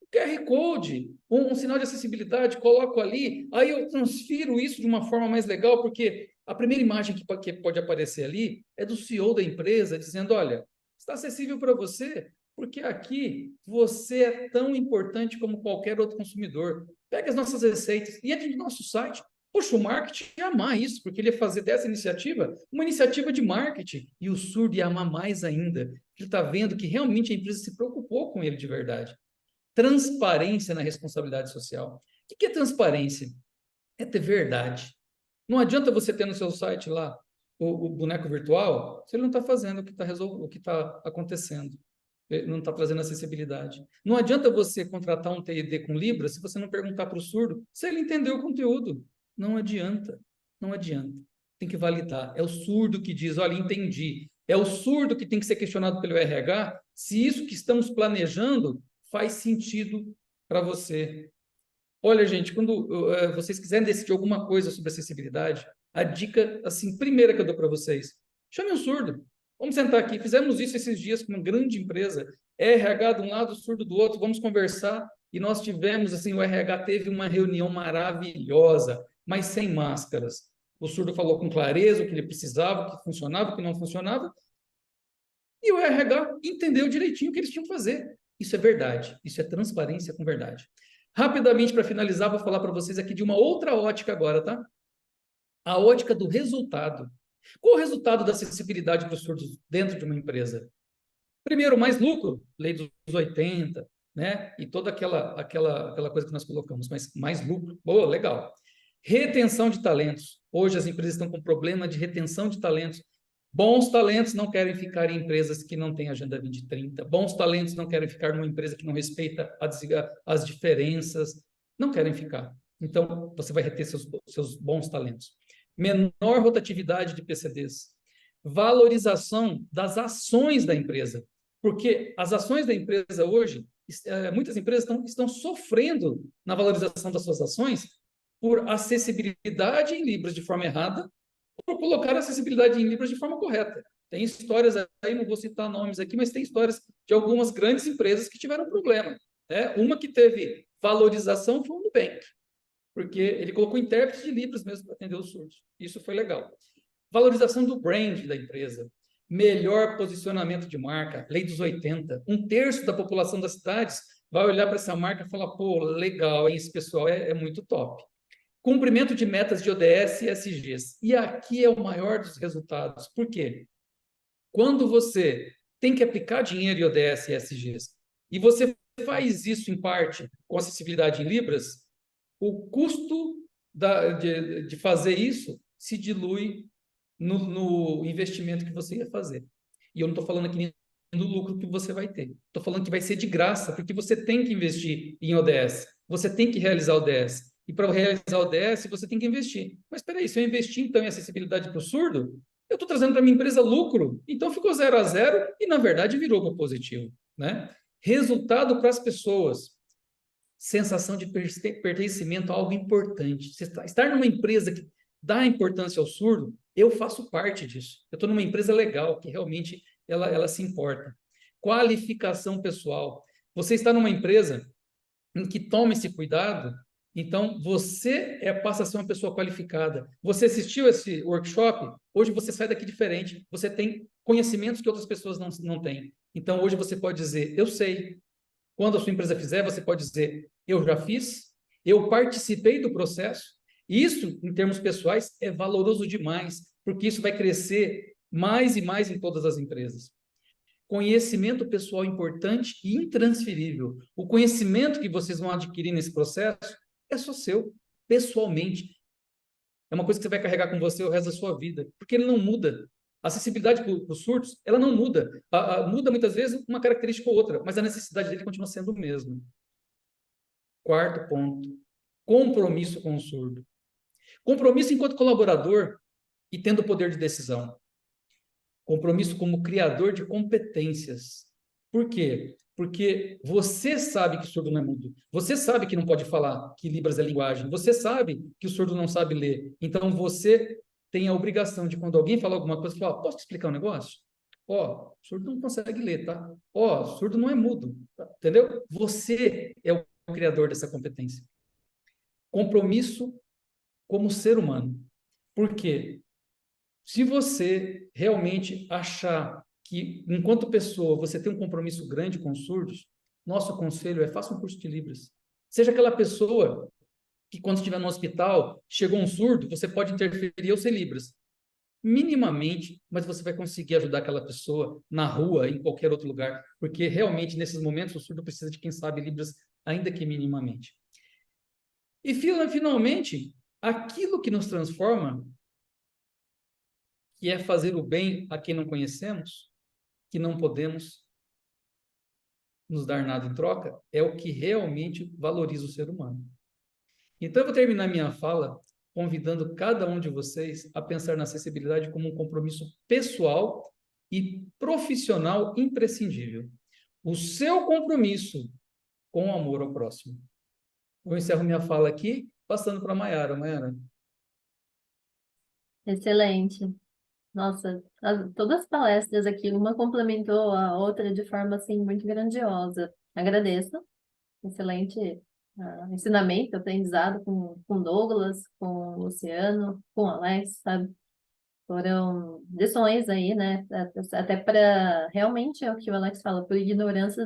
O QR Code, um sinal de acessibilidade, coloco ali, aí eu transfiro isso de uma forma mais legal, porque a primeira imagem que pode aparecer ali é do CEO da empresa dizendo, olha, está acessível para você, porque aqui você é tão importante como qualquer outro consumidor. Pega as nossas receitas e entre no nosso site. Poxa, o marketing ia amar isso, porque ele ia fazer dessa iniciativa uma iniciativa de marketing. E o surdo ia amar mais ainda. Ele está vendo que realmente a empresa se preocupou com ele de verdade. Transparência na responsabilidade social. O que é transparência? É ter verdade. Não adianta você ter no seu site lá o boneco virtual se ele não está fazendo o que está acontecendo. Ele não está trazendo acessibilidade. Não adianta você contratar um TID com Libras se você não perguntar para o surdo se ele entendeu o conteúdo. Não adianta. Não adianta. Tem que validar. É o surdo que diz, olha, entendi. É o surdo que tem que ser questionado pelo RH se isso que estamos planejando faz sentido para você. Olha, gente, quando vocês quiserem decidir alguma coisa sobre acessibilidade, a dica, assim, primeira que eu dou para vocês, chame um surdo. Vamos sentar aqui. Fizemos isso esses dias com uma grande empresa. RH de um lado, surdo do outro. Vamos conversar. E nós tivemos, assim, o RH teve uma reunião maravilhosa, mas sem máscaras. O surdo falou com clareza o que ele precisava, o que funcionava, o que não funcionava. E o RH entendeu direitinho o que eles tinham que fazer. Isso é verdade. Isso é transparência com verdade. Rapidamente, para finalizar, vou falar para vocês aqui de uma outra ótica agora, tá? A ótica do resultado. Qual o resultado da acessibilidade para os surdos dentro de uma empresa? Primeiro, mais lucro, lei dos 80, né? E toda aquela coisa que nós colocamos, mas mais lucro, boa, legal. Retenção de talentos. Hoje as empresas estão com problema de retenção de talentos. Bons talentos não querem ficar em empresas que não têm Agenda 2030. Bons talentos não querem ficar numa empresa que não respeita as diferenças. Não querem ficar. Então, você vai reter seus bons talentos. Menor rotatividade de PCDs. Valorização das ações da empresa. Porque as ações da empresa hoje, muitas empresas estão sofrendo na valorização das suas ações por acessibilidade em Libras de forma errada, por colocar a acessibilidade em Libras de forma correta. Tem histórias aí, não vou citar nomes aqui, mas tem histórias de algumas grandes empresas que tiveram problema. Né? Uma que teve valorização foi o Nubank, porque ele colocou intérprete de Libras mesmo para atender os surdos. Isso foi legal. Valorização do brand da empresa. Melhor posicionamento de marca, lei dos 80. 1/3 da população das cidades vai olhar para essa marca e falar, pô, legal, hein? Esse pessoal é muito top. Cumprimento de metas de ODS e SGs. E aqui é o maior dos resultados. Por quê? Quando você tem que aplicar dinheiro em ODS e SGs, e você faz isso, em parte, com acessibilidade em Libras, o custo de fazer isso se dilui no investimento que você ia fazer. E eu não estou falando aqui o lucro que você vai ter. Estou falando que vai ser de graça, porque você tem que investir em ODS, você tem que realizar ODS. E para realizar ODS, você tem que investir. Mas espera aí, se eu investir então em acessibilidade para o surdo, eu estou trazendo para minha empresa lucro, então ficou 0 a 0 e, na verdade, virou para positivo, né? Resultado para as pessoas. Sensação de pertencimento a algo importante. Você estar numa empresa que dá importância ao surdo, eu faço parte disso. Eu estou numa empresa legal, que realmente ela se importa. Qualificação pessoal. Você está numa empresa em que toma esse cuidado, então você passa a ser uma pessoa qualificada. Você assistiu esse workshop, hoje você sai daqui diferente. Você tem conhecimentos que outras pessoas não têm. Então hoje você pode dizer, eu sei. Quando a sua empresa fizer, você pode dizer, eu já fiz, eu participei do processo. Isso, em termos pessoais, é valoroso demais, porque isso vai crescer mais e mais em todas as empresas. Conhecimento pessoal importante e intransferível. O conhecimento que vocês vão adquirir nesse processo é só seu, pessoalmente. É uma coisa que você vai carregar com você o resto da sua vida, porque ele não muda. A acessibilidade para os surdos, ela não muda. Muda muitas vezes uma característica ou outra, mas a necessidade dele continua sendo o mesmo. Quarto ponto, compromisso com o surdo. Compromisso enquanto colaborador e tendo poder de decisão. Compromisso como criador de competências. Por quê? Porque você sabe que o surdo não é mudo. Você sabe que não pode falar, que Libras é linguagem. Você sabe que o surdo não sabe ler. Então, você tem a obrigação de, quando alguém falar alguma coisa, falar, posso te explicar um negócio? Ó, surdo não consegue ler, tá? Ó, surdo não é mudo, tá? Entendeu? Você é o criador dessa competência. Compromisso como ser humano. Por quê? Se você realmente achar que, enquanto pessoa, você tem um compromisso grande com os surdos, nosso conselho é faça um curso de Libras. Seja aquela pessoa que, quando estiver no hospital, chegou um surdo, você pode interferir ou ser Libras. Minimamente, mas você vai conseguir ajudar aquela pessoa na rua, em qualquer outro lugar, porque realmente, nesses momentos, o surdo precisa de quem sabe Libras, ainda que minimamente. E, finalmente, aquilo que nos transforma, que é fazer o bem a quem não conhecemos, que não podemos nos dar nada em troca, é o que realmente valoriza o ser humano. Então, eu vou terminar minha fala convidando cada um de vocês a pensar na acessibilidade como um compromisso pessoal e profissional imprescindível. O seu compromisso com o amor ao próximo. Eu encerro minha fala aqui, passando para a Maiara. Maiara. Excelente. Nossa, todas as palestras aqui, uma complementou a outra de forma assim muito grandiosa. Agradeço. Excelente ensinamento, aprendizado com Douglas, com o Luciano, com o Alex, sabe? Foram lições aí, né? Até para realmente é o que o Alex fala, por ignorância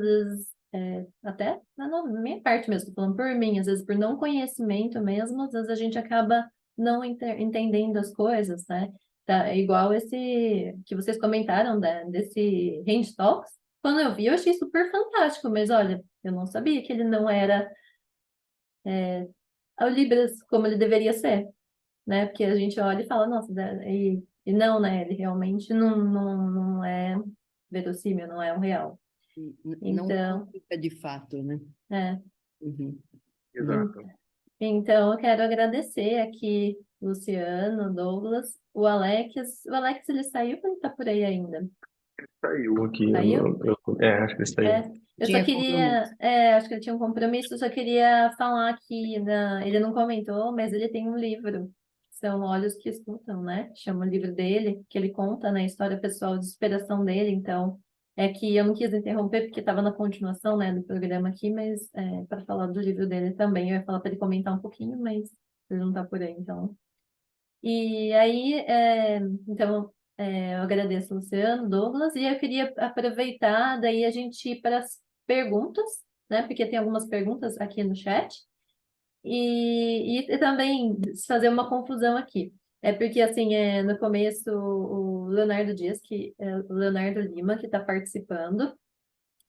até na minha parte mesmo, tô falando por mim, às vezes por não conhecimento mesmo, às vezes a gente acaba não entendendo as coisas, né? Tá, é igual esse que vocês comentaram desse Range Talks. Quando eu vi, eu achei super fantástico, mas olha, eu não sabia que ele não era o Libras como ele deveria ser, né? Porque a gente olha e fala, nossa, e não, né? Ele realmente não é verossímil, não é um real. Não Então, fica de fato, né? é. Uhum. Exato. Então, eu quero agradecer aqui Luciano, Douglas, o Alex. O Alex, ele saiu ou ele tá por aí ainda? Saiu aqui. Saiu? Acho que ele saiu. É, eu só Tinha queria, compromisso. acho que ele tinha um compromisso, eu só queria falar que ele não comentou, mas ele tem um livro, são Olhos que Escutam, né? Chama o livro dele, que ele conta, né, a história pessoal de superação dele, então é que eu não quis interromper porque estava na continuação, né, do programa aqui, mas para falar do livro dele também, eu ia falar para ele comentar um pouquinho, mas ele não está por aí, então. E aí, então, eu agradeço, Luciano, Douglas, e eu queria aproveitar, daí a gente ir para as perguntas, né? Porque tem algumas perguntas aqui no chat. E também fazer uma confusão aqui. É porque, assim, no começo, o Leonardo Dias, o Leonardo Lima, que está participando,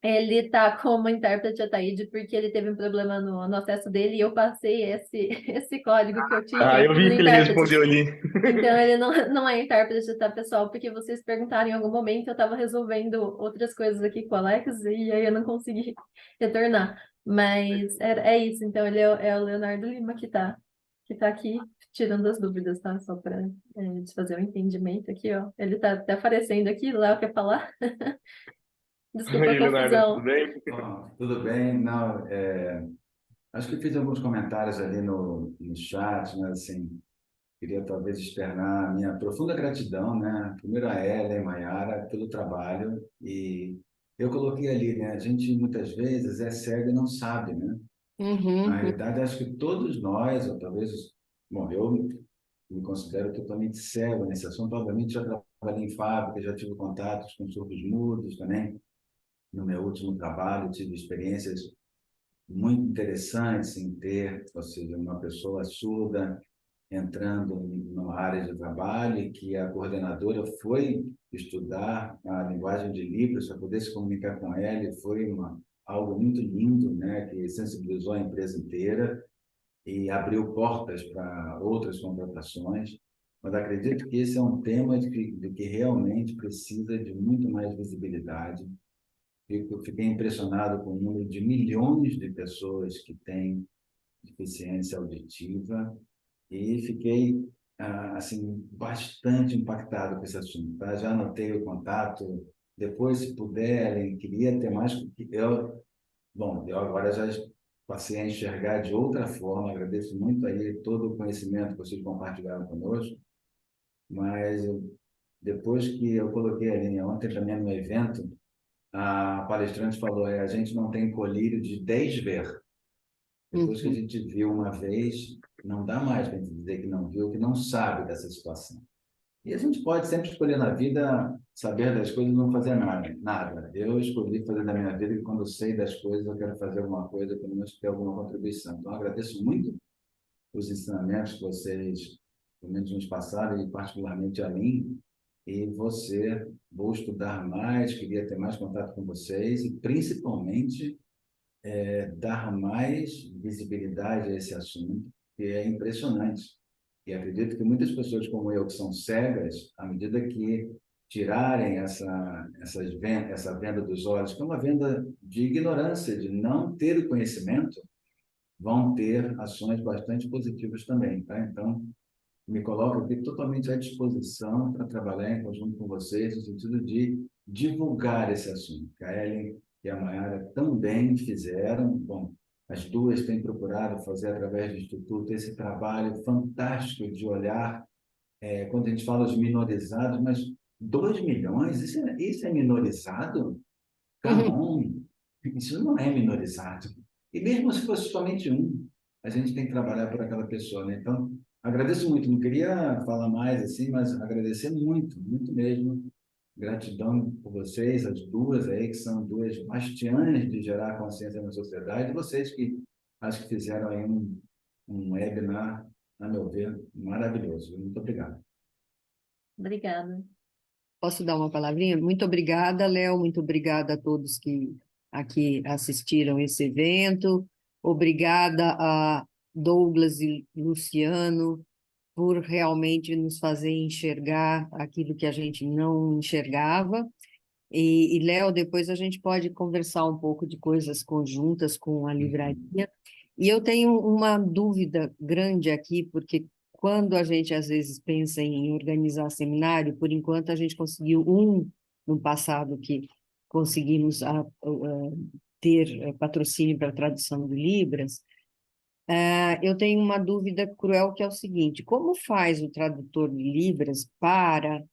Ele tá como intérprete Ataíde porque ele teve um problema no acesso dele e eu passei esse código que eu tinha Eu vi no que ele intérprete. respondeu ali. Então, ele não é intérprete, tá, pessoal? Porque vocês perguntaram em algum momento, eu estava resolvendo outras coisas aqui com o Alex e aí eu não consegui retornar. Mas é isso, então ele é o Leonardo Lima que tá aqui tirando as dúvidas, tá? Só para fazer o entendimento aqui, ó. Ele tá até aparecendo aqui, Léo quer falar? Desculpa a Oi, Leonardo, tudo confusão. bem? Tudo bem? Não, acho que fiz alguns comentários ali no chat, mas assim, queria talvez externar a minha profunda gratidão, né? Primeiro a Ellen, Maiara, pelo trabalho. E eu coloquei ali, né? A gente muitas vezes é cego e não sabe, né? Na Uhum. realidade, acho que todos nós, ou talvez, bom, eu me considero totalmente cego nesse assunto. Obviamente, já trabalhei em fábrica, já tive contatos com surdos mudos também. No meu último trabalho, tive experiências muito interessantes em ter, ou seja, uma pessoa surda entrando numa área de trabalho e que a coordenadora foi estudar a linguagem de Libras para poder se comunicar com ela e foi algo muito lindo, né, que sensibilizou a empresa inteira e abriu portas para outras contratações. Mas acredito que esse é um tema de que realmente precisa de muito mais visibilidade. Fiquei impressionado com o número de milhões de pessoas que têm deficiência auditiva e fiquei assim bastante impactado com esse assunto. Tá? Já anotei o contato. Depois, se puderem, queria ter mais. Eu agora já passei a enxergar de outra forma. Agradeço muito aí todo o conhecimento que vocês compartilharam conosco. Mas depois que eu coloquei ali ontem também no evento, a palestrante falou, a gente não tem colírio de 10 ver. Depois que a Uhum. gente viu uma vez, não dá mais para a gente dizer que não viu, que não sabe dessa situação. E a gente pode sempre escolher na vida saber das coisas e não fazer nada. Nada. Eu escolhi fazer da minha vida que quando eu sei das coisas eu quero fazer alguma coisa, pelo menos ter alguma contribuição. Então, agradeço muito os ensinamentos que vocês, pelo menos, nos passaram, e particularmente a mim. E você, vou estudar mais, queria ter mais contato com vocês e, principalmente, dar mais visibilidade a esse assunto, que é impressionante. E acredito que muitas pessoas como eu, que são cegas, à medida que tirarem essa venda dos olhos, que é uma venda de ignorância, de não ter o conhecimento, vão ter ações bastante positivas também. Tá? Então, me coloco aqui totalmente à disposição para trabalhar em conjunto com vocês, no sentido de divulgar esse assunto. A Ellen e a Mayara também fizeram, bom, as duas têm procurado fazer através do Instituto esse trabalho fantástico de olhar, quando a gente fala de minorizados, mas 2 milhões, isso é minorizado? Come on, isso não é minorizado. E mesmo se fosse somente um, a gente tem que trabalhar por aquela pessoa, né? Então, agradeço muito. Não queria falar mais assim, mas agradecer muito, muito mesmo. Gratidão por vocês, as duas aí, que são duas bastiãs de gerar consciência na sociedade, e vocês que acho que fizeram aí um webinar, a meu ver, maravilhoso. Muito obrigado. Obrigada. Posso dar uma palavrinha? Muito obrigada, Léo. Muito obrigada a todos que aqui assistiram esse evento. Obrigada a Douglas e Luciano por realmente nos fazer enxergar aquilo que a gente não enxergava. E Léo, depois a gente pode conversar um pouco de coisas conjuntas com a livraria. E eu tenho uma dúvida grande aqui, porque quando a gente às vezes pensa em organizar seminário, por enquanto a gente conseguiu no passado que conseguimos ter patrocínio para tradução de Libras. Eu tenho uma dúvida cruel que é o seguinte: como faz o tradutor de Libras para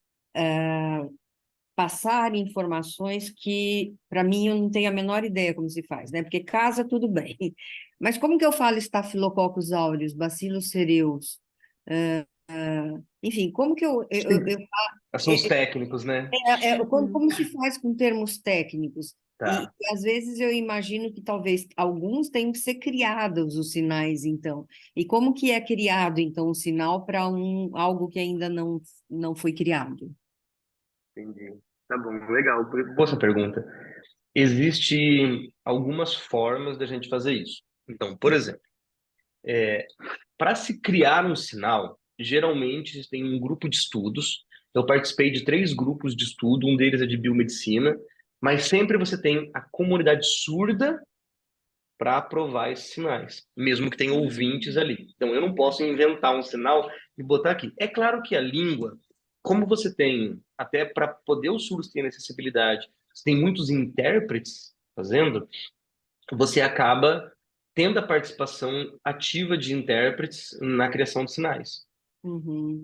passar informações que, para mim, eu não tenho a menor ideia como se faz, né? Porque casa, tudo bem. Mas como que eu falo Staphylococcus aureus, Bacillus cereus? Enfim, como que Assuntos técnicos, né? como se faz com termos técnicos? E, Tá. às vezes eu imagino que talvez alguns tenham que ser criados os sinais, então. E como que é criado, então, o sinal para algo que ainda não foi criado? Entendi. Tá bom, legal. Boa sua pergunta. Existem algumas formas da gente fazer isso. Então, por exemplo, para se criar um sinal, geralmente tem um grupo de estudos. Eu participei de 3 grupos de estudo, um deles é de biomedicina, mas sempre você tem a comunidade surda para aprovar esses sinais, mesmo que tenha ouvintes ali. Então, eu não posso inventar um sinal e botar aqui. É claro que a língua, como você tem, até para poder os surdos terem acessibilidade, você tem muitos intérpretes fazendo, você acaba tendo a participação ativa de intérpretes na criação de sinais.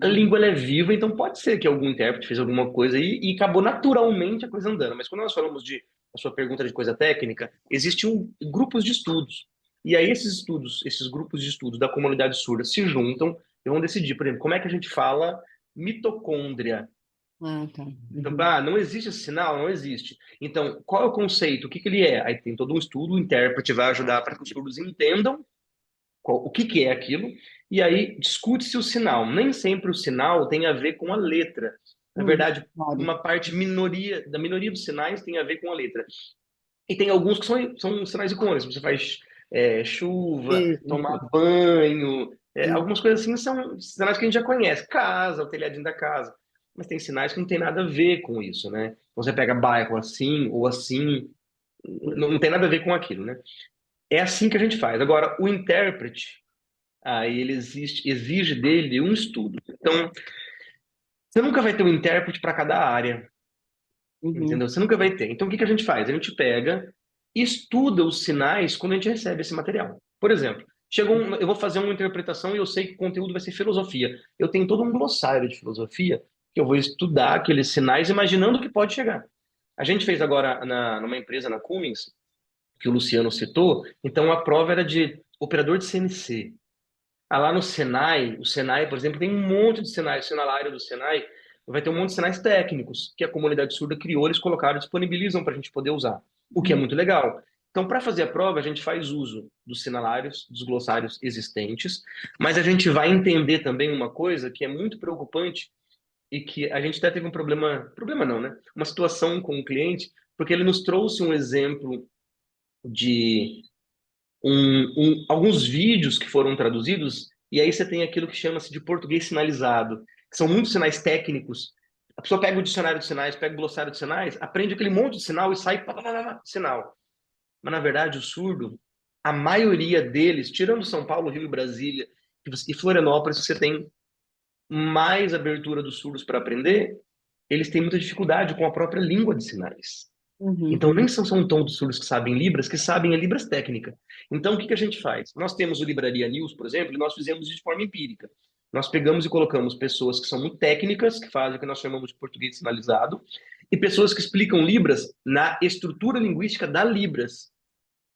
A língua ela é viva, então pode ser que algum intérprete fez alguma coisa e acabou naturalmente a coisa andando. Mas quando nós falamos de a sua pergunta de coisa técnica, existem grupos de estudos. E aí esses estudos, esses grupos de estudos da comunidade surda se juntam e vão decidir, por exemplo, como é que a gente fala mitocôndria. Ah, tá. Então, não existe esse sinal? Não existe. Então, qual é o conceito? O que ele é? Aí tem todo um estudo, o intérprete vai ajudar para que os surdos entendam o que é aquilo, e aí discute-se o sinal. Nem sempre o sinal tem a ver com a letra. Na verdade, claro. uma parte da minoria dos sinais tem a ver com a letra. E tem alguns que são sinais icônicos. Você faz chuva, tomar banho, algumas coisas assim são sinais que a gente já conhece. Casa, o telhadinho da casa. Mas tem sinais que não tem nada a ver com isso, né? Você pega bairro assim ou assim, não tem nada a ver com aquilo, né? É assim que a gente faz. Agora, o intérprete, aí ele exige dele um estudo. Então, você nunca vai ter um intérprete para cada área, entendeu? Você nunca vai ter. Então, o que a gente faz? A gente pega e estuda os sinais quando a gente recebe esse material. Por exemplo, eu vou fazer uma interpretação e eu sei que o conteúdo vai ser filosofia. Eu tenho todo um glossário de filosofia que eu vou estudar aqueles sinais imaginando o que pode chegar. A gente fez agora numa empresa, na Cummins, que o Luciano citou, então a prova era de operador de CNC. Lá no Senai, o Senai, por exemplo, tem um monte de sinais. O sinalário do Senai vai ter um monte de sinais técnicos que a comunidade surda criou, eles colocaram, disponibilizam para a gente poder usar, o que é muito legal. Então, para fazer a prova, a gente faz uso dos sinalários, dos glossários existentes, mas a gente vai entender também uma coisa que é muito preocupante e que a gente até teve um problema não, né? Uma situação com o cliente, porque ele nos trouxe um exemplo de alguns vídeos que foram traduzidos, e aí você tem aquilo que chama-se de português sinalizado, que são muitos sinais técnicos. A pessoa pega o dicionário de sinais, pega o glossário de sinais, aprende aquele monte de sinal e sai sinal. Mas, na verdade, o surdo, a maioria deles, tirando São Paulo, Rio e Brasília, e Florianópolis, você tem mais abertura dos surdos para aprender, eles têm muita dificuldade com a própria língua de sinais. Então, nem são um tom dos surdos que sabem Libras, que sabem a Libras técnica. Então, o que a gente faz? Nós temos o Libraria News, por exemplo, e nós fizemos isso de forma empírica. Nós pegamos e colocamos pessoas que são muito técnicas, que fazem o que nós chamamos de português sinalizado, e pessoas que explicam Libras na estrutura linguística da Libras,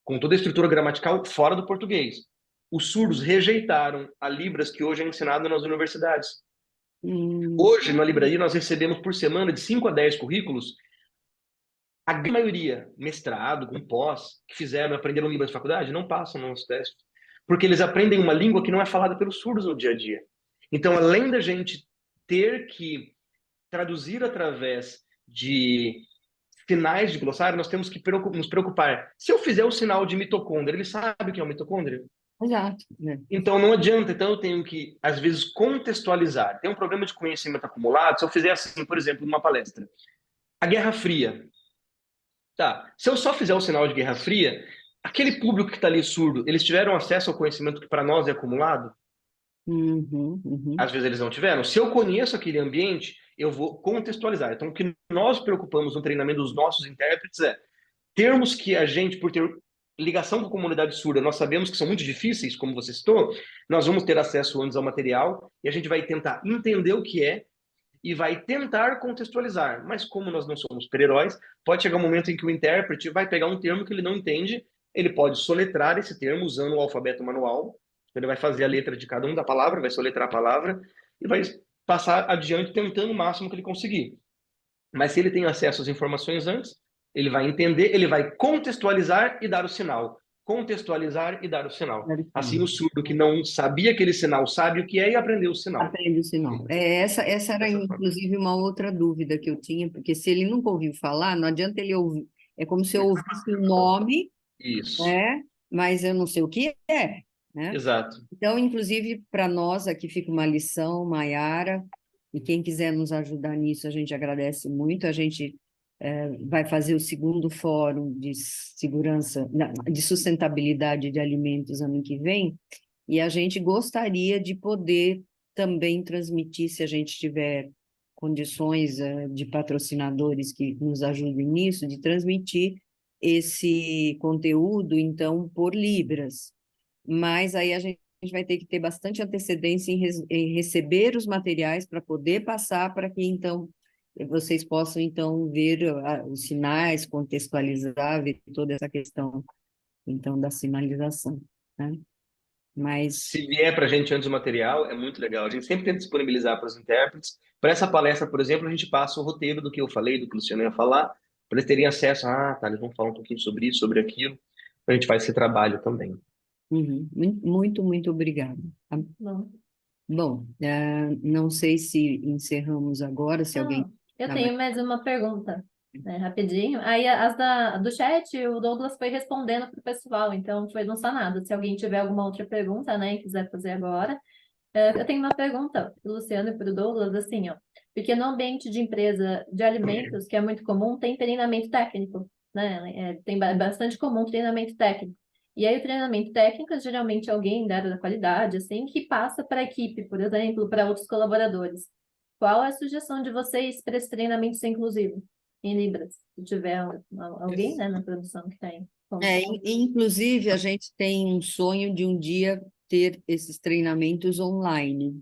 com toda a estrutura gramatical fora do português. Os surdos rejeitaram a Libras que hoje é ensinada nas universidades. Hoje, na livraria, nós recebemos por semana de 5 a 10 currículos. A grande maioria, mestrado, com pós, que aprenderam Libras de faculdade, não passam nos testes. Porque eles aprendem uma língua que não é falada pelos surdos no dia a dia. Então, além da gente ter que traduzir através de sinais de glossário, nós temos que nos preocupar. Se eu fizer o sinal de mitocôndria, ele sabe o que é o mitocôndria? Exato. Né? Então, não adianta. Então, eu tenho que, às vezes, contextualizar. Tem um problema de conhecimento acumulado. Se eu fizer assim, por exemplo, numa palestra. A Guerra Fria. Tá. Se eu só fizer o sinal de Guerra Fria, aquele público que está ali surdo, eles tiveram acesso ao conhecimento que para nós é acumulado? Às vezes eles não tiveram. Se eu conheço aquele ambiente, eu vou contextualizar. Então, o que nós preocupamos no treinamento dos nossos intérpretes é termos que a gente, por ter ligação com a comunidade surda, nós sabemos que são muito difíceis, como você citou, nós vamos ter acesso antes ao material e a gente vai tentar entender o que é e vai tentar contextualizar. Mas como nós não somos super-heróis, pode chegar um momento em que o intérprete vai pegar um termo que ele não entende, ele pode soletrar esse termo usando o alfabeto manual, ele vai fazer a letra de cada um da palavra, vai soletrar a palavra e vai passar adiante tentando o máximo que ele conseguir. Mas se ele tem acesso às informações antes, ele vai entender, ele vai contextualizar e dar o sinal. Contextualizar e dar o sinal. Assim, o surdo que não sabia aquele sinal sabe o que é e aprendeu o sinal. Aprende o sinal. Essa era, inclusive, uma outra dúvida que eu tinha, porque se ele nunca ouviu falar, não adianta ele ouvir. É como se eu ouvisse o nome, Isso, né? Mas eu não sei o que é, né? exato. Então, inclusive, para nós aqui fica uma lição, Maiara, e quem quiser nos ajudar nisso, a gente agradece muito. A gente vai fazer o segundo fórum de segurança, de sustentabilidade de alimentos ano que vem, e a gente gostaria de poder também transmitir, se a gente tiver condições de patrocinadores que nos ajudem nisso, de transmitir esse conteúdo, então, por Libras. Mas aí a gente vai ter que ter bastante antecedência em receber os materiais para poder passar, para que, então, vocês possam, então, ver os sinais, contextualizar, ver toda essa questão, então, da sinalização, né? Mas, Se vier para a gente antes o material, é muito legal. A gente sempre tenta disponibilizar para os intérpretes. Para essa palestra, por exemplo, a gente passa o roteiro do que eu falei, do que o Luciano ia falar, para eles terem acesso. Ah, tá, eles vão falar um pouquinho sobre isso, sobre aquilo. A gente faz esse trabalho também. muito, muito obrigada. Tá? Bom. Bom, não sei se encerramos agora, se alguém... Eu tenho mais uma pergunta, né, rapidinho. Aí do chat, o Douglas foi respondendo para o pessoal, então foi não sanado. Se alguém tiver alguma outra pergunta, né, e quiser fazer agora. Eu tenho uma pergunta para o Luciano e para o Douglas, assim, ó. Porque no ambiente de empresa de alimentos, que é muito comum, tem treinamento técnico, né? Tem bastante comum treinamento técnico. E aí o treinamento técnico é geralmente alguém da área da qualidade, assim, que passa para a equipe, por exemplo, para outros colaboradores. Qual é a sugestão de vocês para esse treinamento ser inclusivo em Libras? Se tiver alguém, né, na produção que tem. Inclusive, a gente tem um sonho de um dia ter esses treinamentos online,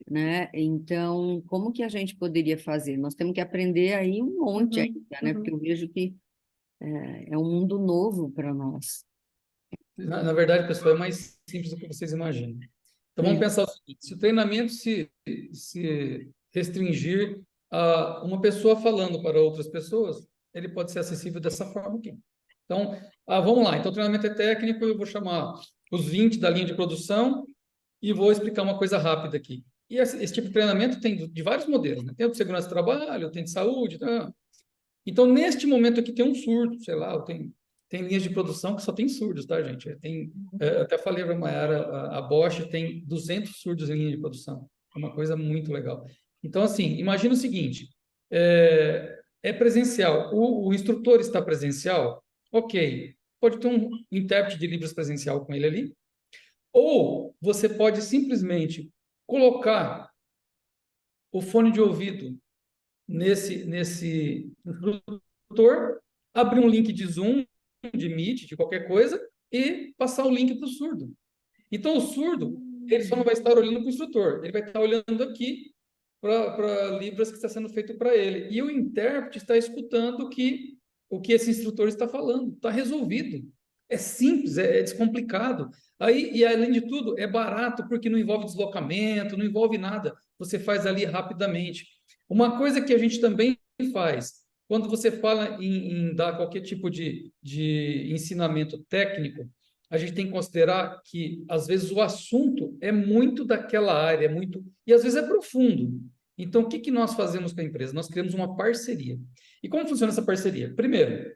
né? Então, como que a gente poderia fazer? Nós temos que aprender aí um monte ainda, né? Porque eu vejo que é um mundo novo para nós. Na verdade, pessoal, é mais simples do que vocês imaginam. Então, vamos pensar o seguinte: se o treinamento se restringir a uma pessoa falando para outras pessoas, ele pode ser acessível dessa forma aqui. Então, vamos lá. Então, o treinamento é técnico, eu vou chamar os 20 da linha de produção e vou explicar uma coisa rápida aqui. E esse tipo de treinamento tem de vários modelos, né? Tem o de segurança do trabalho, tem de saúde. Tá? Então, neste momento aqui tem um surdo, sei lá, tem linhas de produção que só tem surdos, tá, gente? Eu até falei para a Mayara, a Bosch tem 200 surdos em linha de produção. É uma coisa muito legal. Então, assim, imagina o seguinte, é presencial, o instrutor está presencial, ok, pode ter um intérprete de Libras presencial com ele ali, ou você pode simplesmente colocar o fone de ouvido nesse instrutor, abrir um link de Zoom, de Meet, de qualquer coisa, e passar o link para o surdo. Então, o surdo, ele só não vai estar olhando para o instrutor, ele vai estar olhando aqui para Libras que está sendo feito para ele. E o intérprete está escutando o que esse instrutor está falando. Está resolvido. É simples, é descomplicado. E além de tudo, é barato, porque não envolve deslocamento, não envolve nada. Você faz ali rapidamente. Uma coisa que a gente também faz, quando você fala em dar qualquer tipo de ensinamento técnico, a gente tem que considerar que, às vezes, o assunto é muito daquela área, e às vezes é profundo. Então, o que nós fazemos com a empresa? Nós criamos uma parceria. E como funciona essa parceria? Primeiro,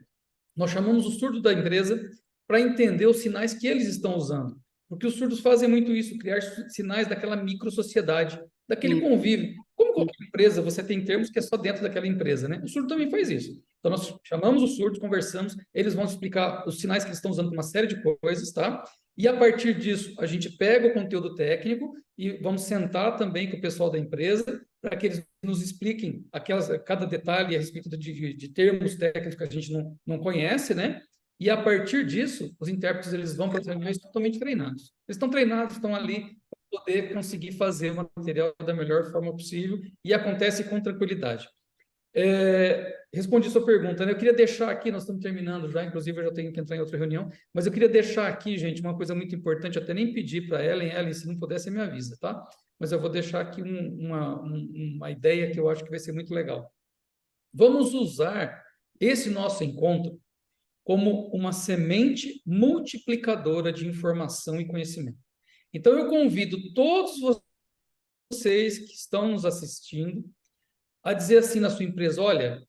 nós chamamos o surdo da empresa para entender os sinais que eles estão usando. Porque os surdos fazem muito isso, criar sinais daquela microsociedade, daquele convívio. Como qualquer empresa, você tem termos que é só dentro daquela empresa, né? O surdo também faz isso. Então, nós chamamos os surdos, conversamos, eles vão explicar os sinais que eles estão usando para uma série de coisas, tá? E a partir disso, a gente pega o conteúdo técnico e vamos sentar também com o pessoal da empresa para que eles nos expliquem cada detalhe a respeito de termos técnicos que a gente não conhece, né? E a partir disso, os intérpretes eles vão para as reuniões totalmente treinados. Eles estão treinados, estão ali para poder conseguir fazer o material da melhor forma possível e acontece com tranquilidade. Respondi sua pergunta, né? Eu queria deixar aqui, nós estamos terminando já, inclusive eu já tenho que entrar em outra reunião, mas eu queria deixar aqui, gente, uma coisa muito importante, até nem pedir para Ellen, se não puder, você me avisa, tá? Mas eu vou deixar aqui uma ideia que eu acho que vai ser muito legal. Vamos usar esse nosso encontro como uma semente multiplicadora de informação e conhecimento. Então, eu convido todos vocês que estão nos assistindo a dizer assim na sua empresa: olha,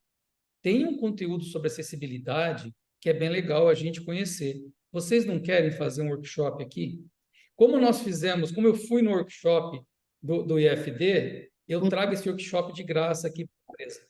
tem um conteúdo sobre acessibilidade que é bem legal a gente conhecer. Vocês não querem fazer um workshop aqui? Como eu fui no workshop do IFD, eu trago esse workshop de graça aqui para a empresa.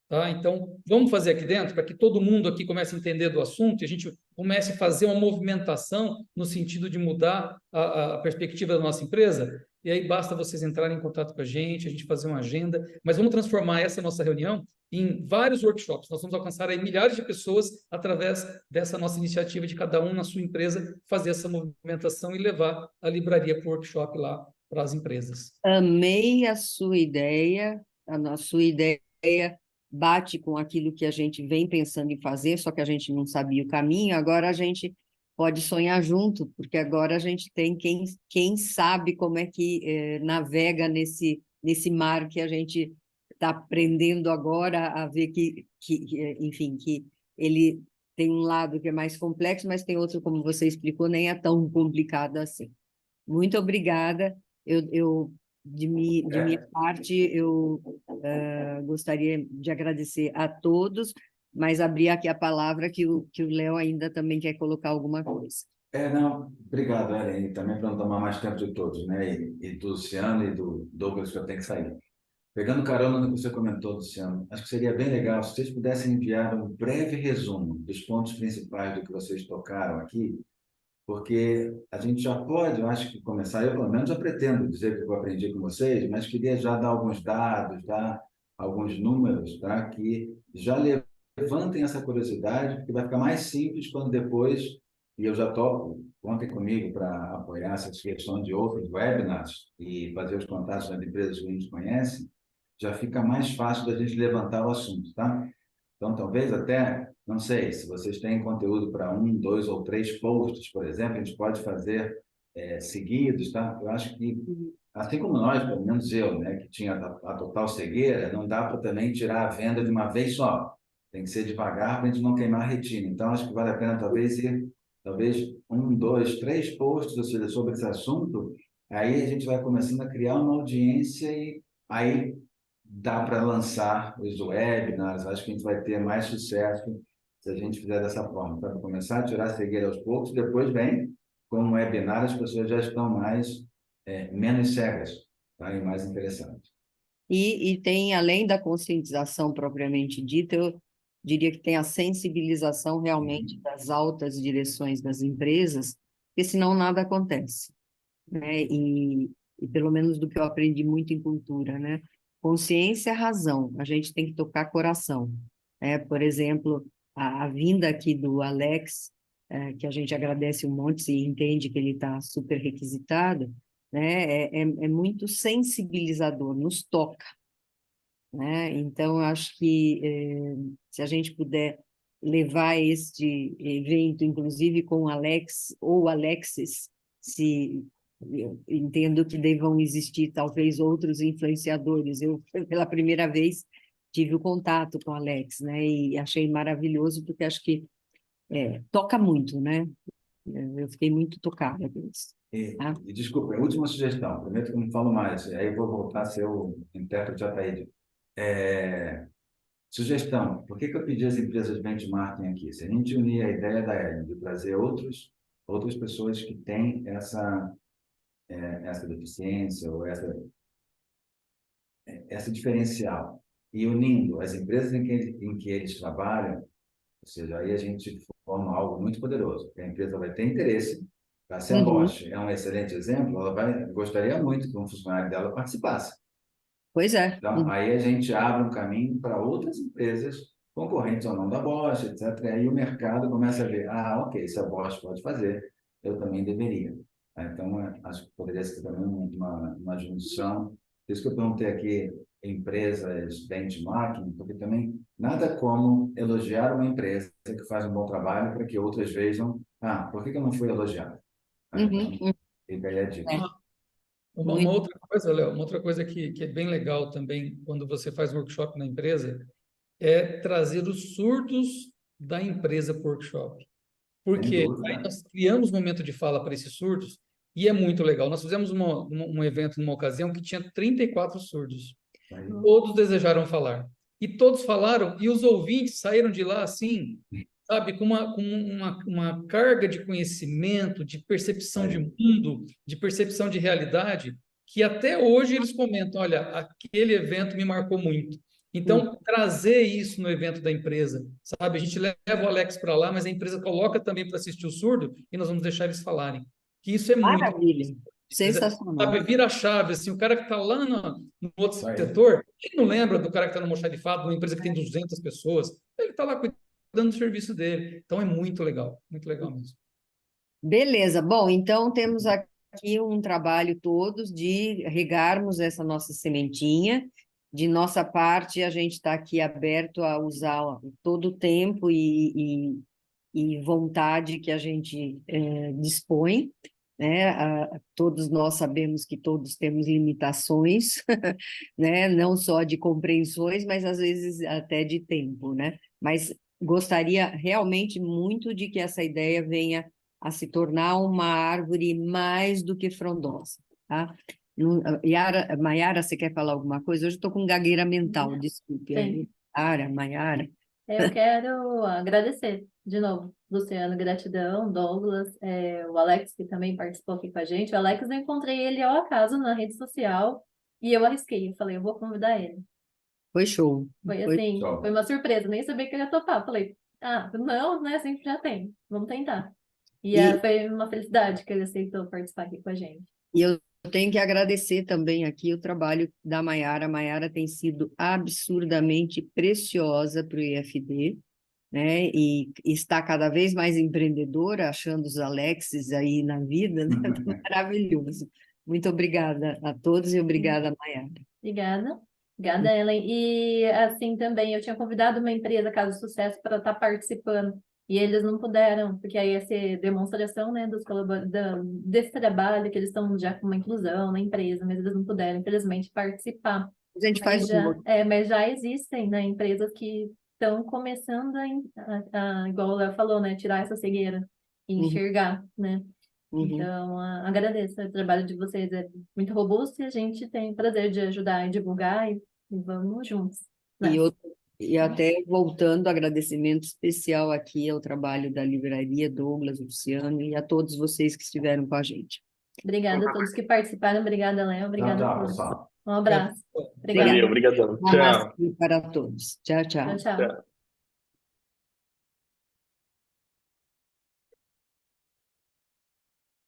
Tá? Então, vamos fazer aqui dentro para que todo mundo aqui comece a entender do assunto e a gente comece a fazer uma movimentação no sentido de mudar a perspectiva da nossa empresa. E aí basta vocês entrarem em contato com a gente fazer uma agenda, mas vamos transformar essa nossa reunião em vários workshops. Nós vamos alcançar aí milhares de pessoas através dessa nossa iniciativa de cada um na sua empresa fazer essa movimentação e levar a livraria para o workshop lá para as empresas. Amei a sua ideia, sua ideia bate com aquilo que a gente vem pensando em fazer, só que a gente não sabia o caminho, agora a gente pode sonhar junto, porque agora a gente tem quem sabe como é que navega nesse mar que a gente está aprendendo agora a ver enfim, que ele tem um lado que é mais complexo, mas tem outro, como você explicou, nem é tão complicado assim. Muito obrigada. De minha parte, eu gostaria de agradecer a todos, mas abrir aqui a palavra que o Léo ainda também quer colocar alguma coisa. Não, obrigado, Ellen, também para não tomar mais tempo de todos, né? E do Luciano e do Douglas, que eu tenho que sair. Pegando carona no que você comentou, Luciano, acho que seria bem legal se vocês pudessem enviar um breve resumo dos pontos principais do que vocês tocaram aqui, porque a gente já pode, eu acho que começar, eu pelo menos já pretendo dizer que eu aprendi com vocês, mas queria já dar alguns dados, dar alguns números, tá? Que já levantem essa curiosidade, porque vai ficar mais simples quando depois, e eu já topo, contem comigo para apoiar essa questão de outros webinars e fazer os contatos das empresas que a gente conhece, já fica mais fácil da gente levantar o assunto, tá? Então, talvez até, não sei, se vocês têm conteúdo para 1, 2 ou 3 posts, por exemplo, a gente pode fazer seguidos, tá? Eu acho que, assim como nós, pelo menos eu, né, que tinha a total cegueira, não dá para também tirar a venda de uma vez só. Tem que ser devagar para a gente não queimar a retina. Então, acho que vale a pena talvez 1, 2, 3 posts, ou seja, sobre esse assunto, aí a gente vai começando a criar uma audiência e aí dá para lançar os webinars. Acho que a gente vai ter mais sucesso se a gente fizer dessa forma. Para começar a tirar a cegueira aos poucos, depois vem, com o webinar, as pessoas já estão menos cegas, tá? E mais interessadas. E tem, além da conscientização propriamente dita, eu diria que tem a sensibilização realmente das altas direções das empresas, porque senão nada acontece, né? E pelo menos do que eu aprendi muito em cultura, né? Consciência é razão, a gente tem que tocar coração, né? Por exemplo, a vinda aqui do Alex, que a gente agradece um monte e entende que ele está super requisitado, né? É muito sensibilizador, nos toca, né? Então, eu acho que se a gente puder levar este evento, inclusive com o Alex ou Alexis, se eu entendo que devam existir talvez outros influenciadores. Eu, pela primeira vez, tive o contato com o Alex, né? E achei maravilhoso, porque acho que toca muito, né? Eu fiquei muito tocada com isso. Tá? E desculpa, a última sugestão, prometo que eu não falo mais, aí eu vou voltar a ser o intérprete de Ataíde. Sugestão, por que eu pedi às empresas benchmarking aqui? Se a gente unir a ideia da Ellen de trazer outras pessoas que têm essa deficiência ou essa diferencial, e unindo as empresas em que eles trabalham, ou seja, aí a gente forma algo muito poderoso. A empresa vai ter interesse, tá? Se a Bosch é um excelente exemplo, ela gostaria muito que um funcionário dela participasse. Pois é. Então, aí a gente abre um caminho para outras empresas concorrentes ou não da Bosch, etc. E aí o mercado começa a ver, ok, se a Bosch pode fazer, eu também deveria. Então, acho que poderia ser também uma junção. Por isso que eu perguntei aqui empresas benchmarking, porque também nada como elogiar uma empresa que faz um bom trabalho para que outras vejam, por que eu não fui elogiado? Então, fica aí a dica. Uma outra coisa, Léo, uma outra coisa que é bem legal também quando você faz um workshop na empresa é trazer os surdos da empresa para o workshop. Porque aí nós criamos um momento de fala para esses surdos e é muito legal. Nós fizemos um evento numa ocasião que tinha 34 surdos. Todos desejaram falar. e todos falaram, e os ouvintes saíram de lá assim, sabe, com uma carga de conhecimento, de percepção de mundo, de percepção de realidade, que até hoje eles comentam, olha, aquele evento me marcou muito. Então, trazer isso no evento da empresa, sabe? A gente leva o Alex para lá, mas a empresa coloca também para assistir o surdo e nós vamos deixar eles falarem. Que isso é muito... Maravilha, sensacional. Sabe, vira a chave, assim, o cara que está lá no outro Isso aí. setor, ele não lembra do cara que está no almoxarifado, numa empresa que tem 200 pessoas, ele está lá cuidando do serviço dele. Então, é muito legal mesmo. Beleza, bom, então temos aqui um trabalho todos de regarmos essa nossa sementinha. De nossa parte, a gente está aqui aberto a usar todo o tempo e vontade que a gente dispõe, né? Todos nós sabemos que todos temos limitações, né? Não só de compreensões, mas às vezes até de tempo, né? Mas gostaria realmente muito de que essa ideia venha a se tornar uma árvore mais do que frondosa, tá? Maiara, você quer falar alguma coisa? Hoje eu estou com gagueira mental, desculpe. Sim. Maiara. Eu quero agradecer de novo, Luciano, gratidão, Douglas, o Alex, que também participou aqui com a gente. O Alex, eu encontrei ele ao acaso na rede social e eu arrisquei. Eu falei, eu vou convidar ele. Foi show. Foi Foi assim, show. foi uma surpresa, nem sabia que ele ia topar. Falei, não, né? Sempre já tem, vamos tentar. E foi uma felicidade que ele aceitou participar aqui com a gente. E eu tenho que agradecer também aqui o trabalho da Maiara. A Maiara tem sido absurdamente preciosa para o IFD, né? E está cada vez mais empreendedora, achando os Alexes aí na vida, né? Maravilhoso. Muito obrigada a todos e obrigada, Maiara. Obrigada. Obrigada, Ellen. E assim também, eu tinha convidado uma empresa, Caso Sucesso, para estar participando. E eles não puderam, porque aí ia ser demonstração, né, desse trabalho que eles estão já com uma inclusão na empresa, mas eles não puderam, infelizmente, participar. A gente faz um outro. Mas já existem, né, empresas que estão começando igual o Léo falou, né, tirar essa cegueira e enxergar, né? Então, agradeço. O trabalho de vocês é muito robusto e a gente tem o prazer de ajudar e divulgar e vamos juntos. Né? E até voltando, agradecimento especial aqui ao trabalho da Livraria Douglas, Luciano e a todos vocês que estiveram com a gente. Obrigada a todos que participaram. Obrigada, Léo. Obrigada a todos. Pessoal. Um abraço. Valeu, obrigadão. Tchau. Para todos. Tchau, tchau. Tchau, tchau.